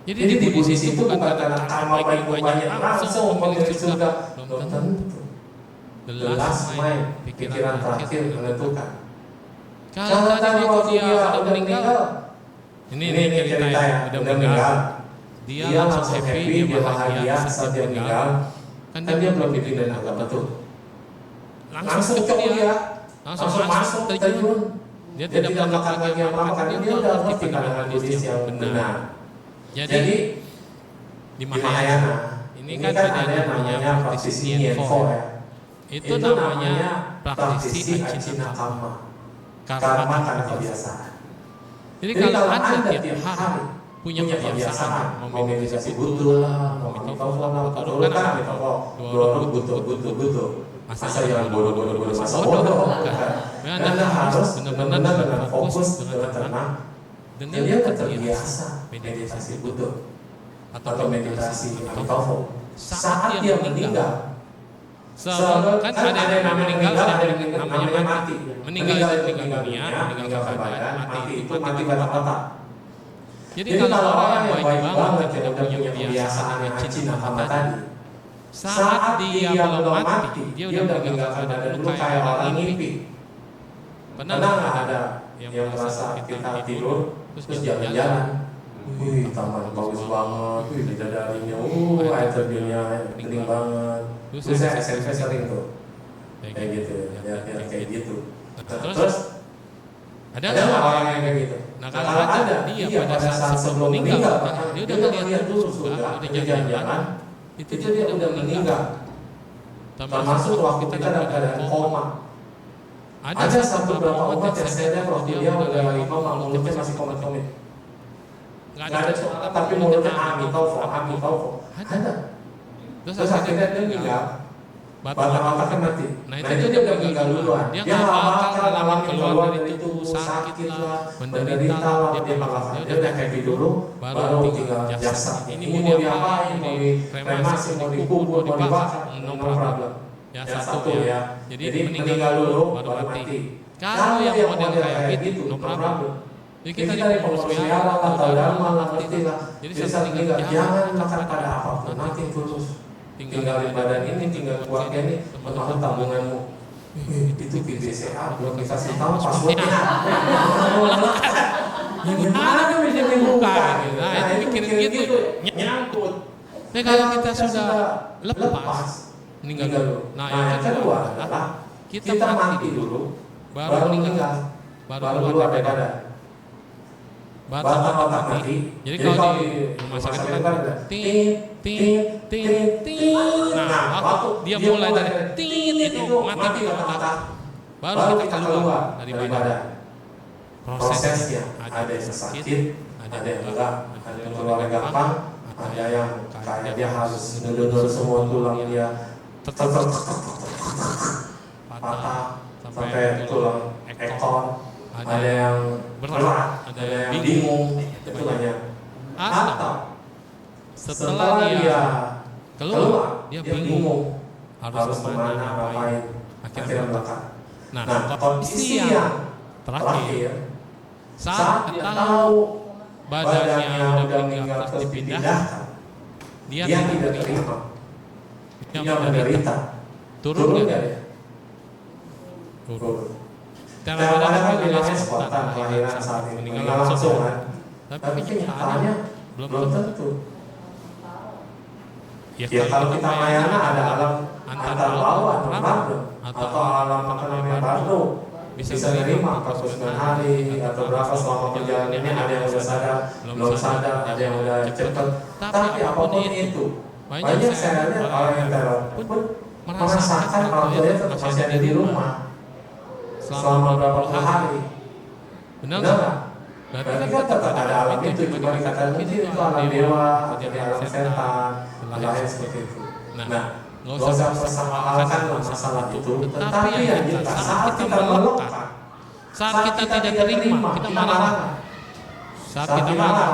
Jadi di Buddhis itu bukan karena karma baik banyak langsung memilih surga, belum tentu. The last mind, pikiran terakhir menentukan. Kalau tadi waktu dia sudah meninggal, ini cerita yang sudah meninggal, dia langsung happy, dia bahagia saat dia meninggal, kan dia belum dipindah agama betul. Langsung ke dia, langsung masuk terjun, dia tidak melakukan lagi apa-apa karena dia sudah ngerti pandangan Buddhis yang benar. Jadi di Mahayana ini kan ada yang namanya praktisi Nienfo ya. Itu namanya praktisi acina karma karena kebiasaan. Jadi kalau Anda tiap hari punya kebiasaan mau meditasi butuh lah, mau mitofo lah, kalau kan mitofo butuh. Masa yang bodoh masa bodoh. Anda harus benar-benar dengan fokus dengan tenang. Dan dia terbiasa meditasi butuh atau meditasi mitofo. Saat dia meninggal, kan ada yang namanya meninggal, ada yang namanya mati. Meninggal itu meninggal dunia, meninggal badan, mati itu mati pada otak. Jadi kalau orang yang baik banget tidak punya kebiasaan yang cina kama tadi, saat dia belum mati, dia udah meninggalkan badan dulu kayak orang mimpi. Pernah ada yang merasa kita tidur terus jalan-jalan, wih taman bagus banget, wih bidadarinya, air terjunnya penting banget. Terus saya SMP sering tuh kayak gitu, ya kayak gitu. Terus ada nggak orang yang kayak gitu? Nah kalau ada, dia pada saat sebelum meninggal, dia udah ngeliat dulu sudah jalan-jalan, itu dia udah meninggal. Termasuk waktu kita dalam keadaan koma. Ada satu beberapa umat yang saya lihat waktu dia udah lagi ngomong, mulutnya masih komit-komit. Nggak ada suara, tapi mulutnya amitofo. Ada. Terus akhirnya dia meninggal, batang otaknya mati. Nah itu dia udah meninggal duluan. Dia nggak bakal lawan keluar dari itu, sakit lah, menderita lah, dia bakal. Dia udah happy dulu, baru tinggal jasad. Ini mau diapain, mau dikremasi, mau dikubur, mau dibakar, no problem. Ya satu ya. Jadi meninggal dulu baru mati. Kalau yang model kayak gitu, no problem. Jadi kita di pengurus wihara lah, tahu dharma lah, ngerti lah. Jadi saat meninggal jangan makan pada apapun, nanti terus tinggalin badan ini, tinggal keluarga ini, termasuk tabunganmu. Itu BCA belum dikasih tahu passwordnya. Gimana tuh bisa dibuka? Nah itu mikirin gitu, nyangkut. Tapi kalau kita sudah lepas meninggal dulu. Nah yang kedua adalah kita mati dulu, baru meninggal, baru keluar dari badan. Batang otak mati. Jadi kalau di rumah sakit kan ting. Nah waktu dia mulai dari ting itu mati di otak, baru kita keluar dari badan. Prosesnya ada yang sakit, ada yang enggak, ada yang keluar gampang, ada yang kayak dia harus ngedodol semua tulang dia patah sampai tulang ekor, ada yang berat, ada yang bingung, itu banyak. Atau setelah dia keluar, dia bingung harus kemana, ngapain, akhirnya belakang. Nah, kondisi yang terakhir, saat dia tahu badannya udah meninggal terus dipindahkan, dia tidak terima, dia menderita. Turun nggak ya? Turun. Kadang-kadang kan bilangnya spontan kelahiran saat ini meninggal langsung kan, tapi kenyataannya belum tentu. Ya kalau kita mayana ada alam antar bawah, atau alam baru, bisa menerima 49 hari atau berapa selama perjalanan ini, ada yang sudah sadar, belum sadar, ada yang udah cepet. Tapi apapun itu, banyak saya lihat orang yang teror pun merasakan kalau dia tetap masih ada di rumah selama beberapa puluh hari. Benar nggak? Berarti kan tetap ada alam itu, cuma dikatakan mungkin itu alam dewa, jadi alam setan, lahir seperti itu. Nah, nggak usah persoalkan masalah itu, tetapi yang jelas saat kita melekat, saat kita tidak terima, kita marah. Saat kita marah,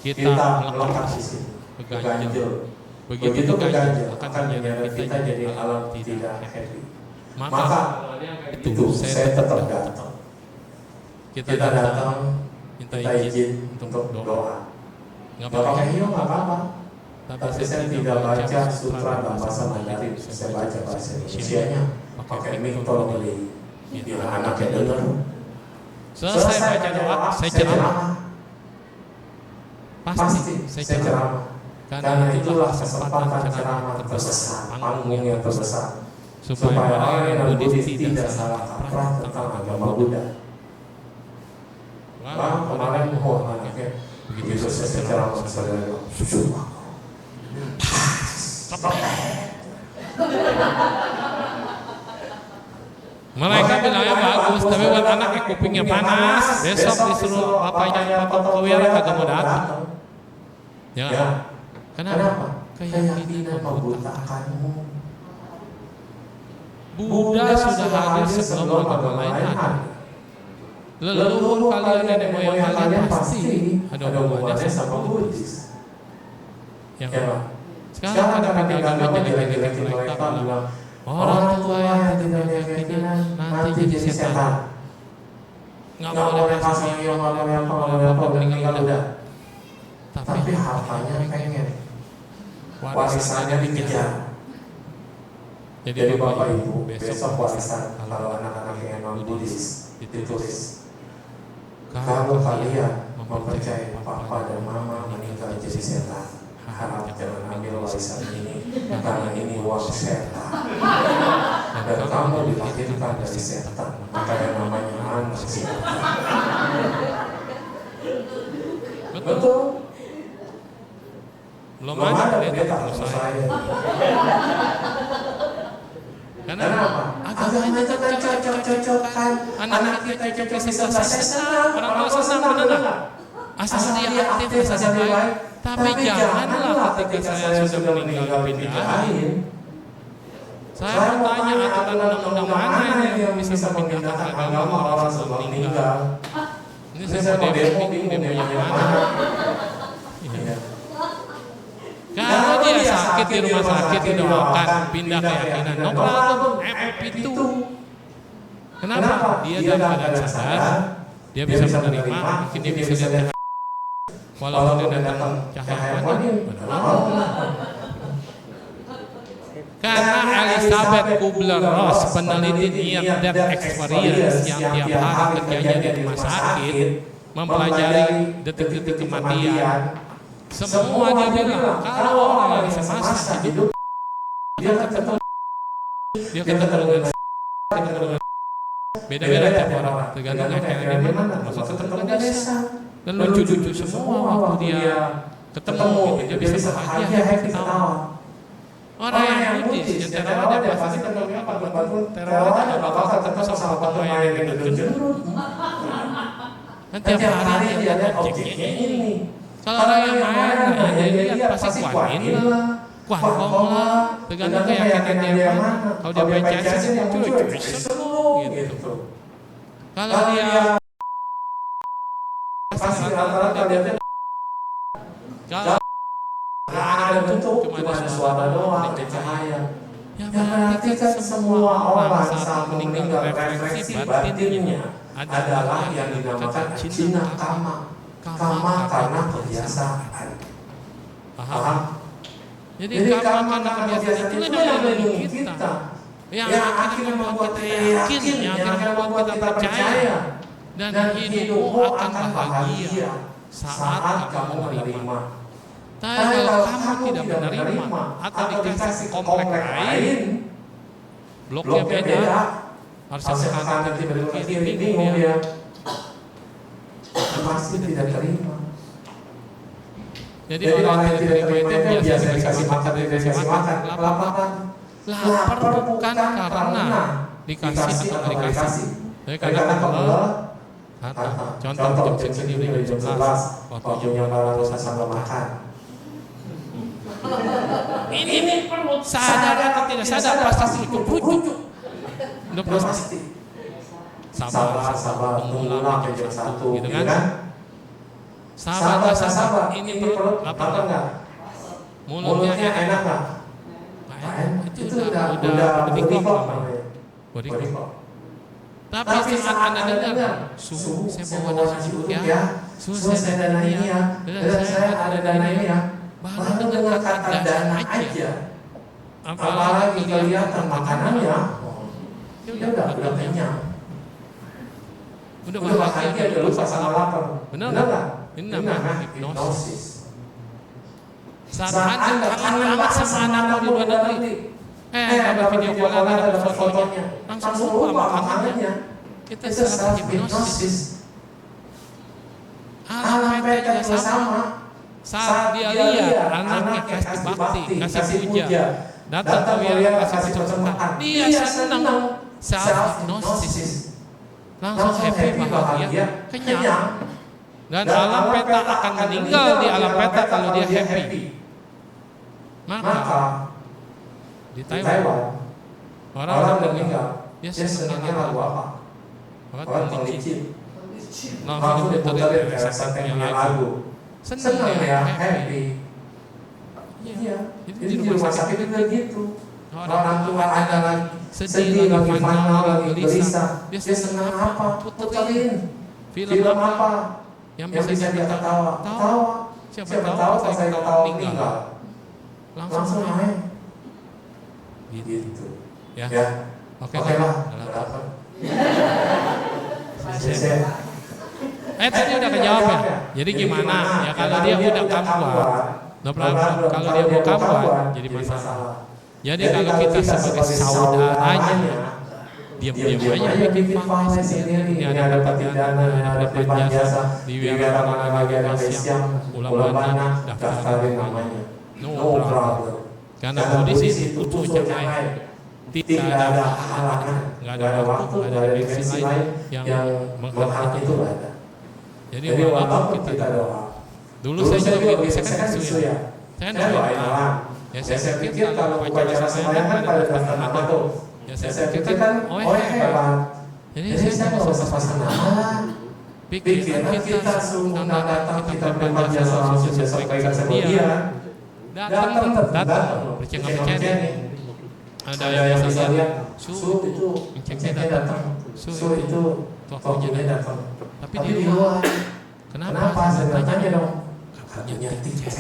kita melekat di situ, ganjil. Begitu ganjil akan menyeret kita jadi alam tidak happy. Maka itu saya tetap datang. Kita datang minta izin untuk doa. Nggak pakai hio nggak apa-apa. Tapi saya tidak baca sutra dalam bahasa Mandarin, saya baca bahasa Indonesianya. Pakai mic tolong beli. Biar anaknya dengar. Selesai baca doa, saya ceramah. Pasti saya ceramah. Karena itulah kesempatan ceramah terbesar, panggung yang terbesar, supaya orang yang Buddhis tidak salah kaprah tentang agama Buddha. Wah, kemarin mohon anaknya begitu saya ceramah saudara, mereka bilangnya bagus, tapi buat anak yang kupingnya panas, besok disuruh bapaknya potong kewira kagak mau datang. Ya. Kenapa? Keyakinan membutakanmu. Buddha sudah hadir sebelum agama lain ada. Leluhur kalian, nenek moyang kalian pasti ada hubungannya sama Buddhis. Ya. Sekarang ada agama jelek-jelek mereka bilang orang tua yang tidak punya keyakinan nanti jadi setan. Nggak boleh pasang yang nggak boleh apa meninggal udah. Tapi hartanya pengen, warisannya dikejar. Jadi Bapak Ibu besok warisan kalau anak-anak yang non Buddhis ditulis. Kalau kalian mempercayai papa dan mama meninggal jadi setan, harap jangan ambil warisan ini karena ini uang setan. Dan kamu dilahirkan dari setan, maka yang namanya anak setan. Betul. Belum ada pendeta saya. Kenapa? Agama itu kan cocok-cocokan. Anak kita cocok bisa senang, orang tua senang benar. Asal dia aktif, asal dia baik. Tapi janganlah ketika saya sudah meninggal pindahin. Saya mau tanya aturan undang-undang mana yang bisa memindahkan agama orang sebelum meninggal. Ini saya mau demo bingung yang mana. Kalau dia sakit di rumah sakit didoakan pindah keyakinan, no problem, itu. Kenapa? Dia dalam keadaan sadar, dia bisa menerima, mungkin dia bisa lihat walaupun dia datang cahaya karena Elizabeth Kubler-Ross, peneliti near death experience yang tiap hari kerjanya di rumah sakit, mempelajari detik-detik kematian. Semua dia bilang kalau orang yang semasa hidup dia ketemu dengan beda-beda tiap orang, tergantung akhirnya di mana, masuk ketemu desa dan lucu-lucu semua waktu dia ketemu, dia bisa bahagia, happy, ketawa. Orang yang Buddhis, yang terawat dia pasti ketemu apa? Terawat ada bakal ketemu sama bapak yang gedung-gedung. Dan tiap hari dia lihat objeknya ini. Kalau orang yang mana ya dia lihat pasti Kuan Yin lah, Kuan Hong lah, tergantung keyakinan dia mana. Kalau dia PCS dia muncul Jason gitu. Kalau dia pasti rata-rata dia kalau ada bentuk cuma ada suara doang, ada cahaya. Ya berarti kan semua orang saat meninggal refleksi batinnya adalah yang dinamakan cina kama. Kama karena kebiasaan. Paham? Jadi kama karena kebiasaan itu yang melindungi kita. Yang akhirnya membuat kita yakin, yang akhirnya membuat kita percaya. Dan hidupmu akan bahagia saat kamu menerima. Tapi kalau kamu tidak menerima atau dikasih komplek lain, bloknya beda, harusnya kanan nanti belok ke kiri, bingung dia. Pasti tidak terima. Jadi orang yang tidak terima itu biasa dikasih makan, dikasih makan, kelaparan. Lapar bukan karena dikasih atau dikasih. Tapi karena Allah. Contoh jam segini udah jam 11, waktunya barang sama makan. Ini sadar atau tidak sadar pasti rujuk. Udah pasti. Sabar, tunggulah jam 1 gitu kan. Sabar, ini perut lapar enggak? Mulutnya enak enggak? Itu udah body clock. Tapi saat Anda dengar, suhu saya bawa nasi uduk ya, suhu saya dana ini ya, dan saya ada dana ini ya, baru dengar kata dana aja. Apalagi kelihatan makanannya, ya udah kenyang. Udah bahagia, udah lupa sama lapar. Benar nggak? Ini namanya hipnosis. Saat Anda kangen banget sama anak di luar negeri, dapat video call, ada fotonya, langsung lupa makanannya. Kita sedang hipnosis. Alam mereka juga sama. Saat dia lihat anaknya kasih bakti, kasih puja, datang ke wilayah kasih persembahan, dia senang. Self hipnosis. Langsung happy, bahagia, kenyang. Dan alam peta akan meninggal di alam peta kalau dia happy. Maka di Taiwan orang meninggal, dia senangnya lagu apa? Orang licin. Langsung diputar yang lagu. Senang ya, happy. Iya, jadi di rumah sakit juga gitu. Orang tua ada lagi sedih, lagi final, lagi gelisah. Dia senang apa? Puterin film apa yang bisa dia ketawa. Siapa tahu pas saya ketawa meninggal, langsung main. Gitu. Ya. Oke lah. Tadi udah kejawab ya. Jadi gimana? Ya kalau dia udah kambuan, kalau dia mau kambuan, jadi masalah. Jadi kalau kita sebagai saudaranya, diam-diam aja bikin file sendiri. Ini ada dana, ada dapat jasa, di wilayah mana siang, ulama daftarin namanya. No problem. Karena kondisi itu jangan tidak ada halangan, nggak ada waktu, nggak ada dimensi lain yang menghalang itu ada. Jadi walaupun kita doa. Dulu saya juga bisa kan isu ya. Saya doain orang. Ya saya pikir kalau upacara sembahyang kan pada daftar nama tuh. Ya saya pikir kan hebat. Jadi saya nggak usah pasang nama. Pikiran kita sungguh datang kita memang biasa langsung saya sampaikan sama dia. Datang bercengah-cengah. Ada yang saya lihat su itu cengkeh datang, su itu tokonya datang. Tapi di luar, kenapa? Saya tanya dong. Punya tiket.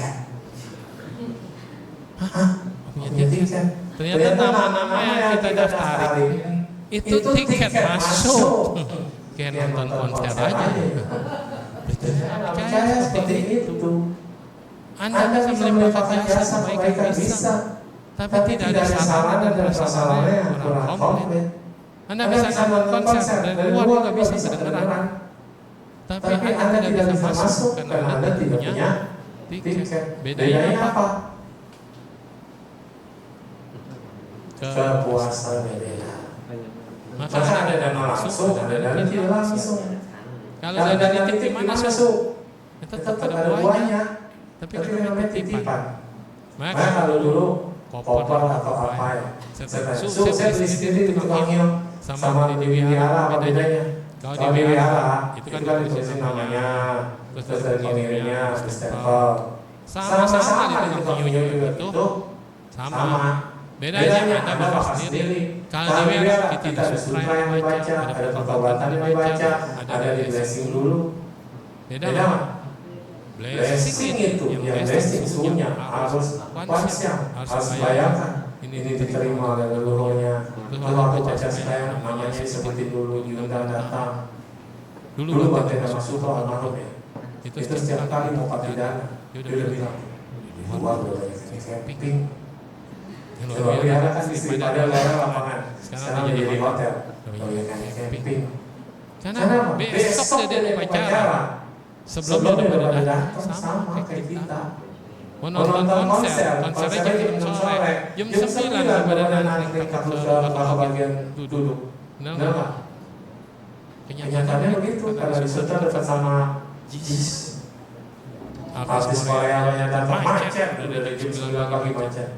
Hah? Punya tiket. Ternyata nama-nama yang kita daftarin itu tiket masuk. Kayak nonton konser aja. Percaya seperti itu. Anda bisa melimpahkan jasa kebaikan bisa. Tapi tidak ada saran dan prasarana yang kurang komplit. Anda bisa nonton konser dari luar juga bisa kedengeran. Tapi Anda tidak bisa masuk karena Anda tidak punya tiket. Bedanya apa? Kepuasan beda. Maka ada dana langsung, ada dana tidak langsung. Kalau dana titik mana masuk? Tetap ada buahnya. Tapi kan namanya namanya titipan. titipan. Maka Maka kalau dulu koper koper atau apa ya, saya beli sendiri di tukang nyom sama di wihara apa bedanya? Kalau di wihara itu kan ditulisin namanya, terus dari ngirimnya, terus stempel. Sama di tukang nyom juga itu sama. Bedanya Anda bawa sendiri. Kalau di wihara kita ada sutra yang dibaca, ada pertobatan yang dibaca, ada di blessing dulu. Beda mah. Blessing itu yang blessing suhunya harus parsial, harus bayangkan. Ini diterima oleh leluhurnya. Lalu aku baca saya namanya disebutin dulu, diundang datang. Dulu Bante Damasukro almarhum ya. Itu setiap kali mau pidana, dia udah bilang, luar udah banyak camping. Kalau biasa kan istri pada orang lapangan, sekarang jadi hotel, banyak camping. Karena besok dia upacara. Sebelum dia pada datang sama kayak kita. Mau nonton konser aja jam 6 sore. Jam 9 pada naik tingkat ke bagian duduk. Kenapa? Kenyataannya begitu, karena di situ dekat sama JIS. Artis Korea banyak datang macet, dari jam 9 pagi macet.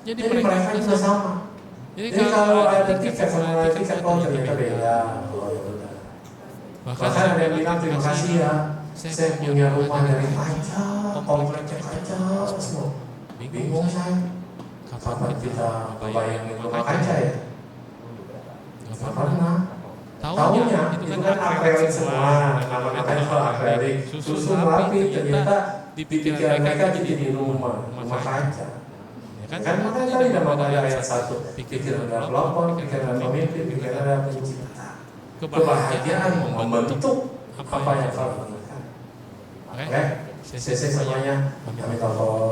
Jadi mereka juga sama. Jadi kalau ada tiket sama tiket ternyata beda. Bahkan ada yang bilang terima kasih ya, saya punya rumah dari kaca, kompleknya kaca semua. Bingung saya, kapan kita bayangin rumah kaca ya? Gak pernah. Taunya itu kan akrilik semua, namanya akrilik, susun rapi, ternyata di pikiran mereka jadi rumah kaca. Kan makanya tadi dalam ayat 1, pikiran ada pelopor, pikiran ada pemimpin, pikiran ada pencipta. Kebahagiaan membentuk apa yang kau inginkan. Oke, semuanya, kami telepon.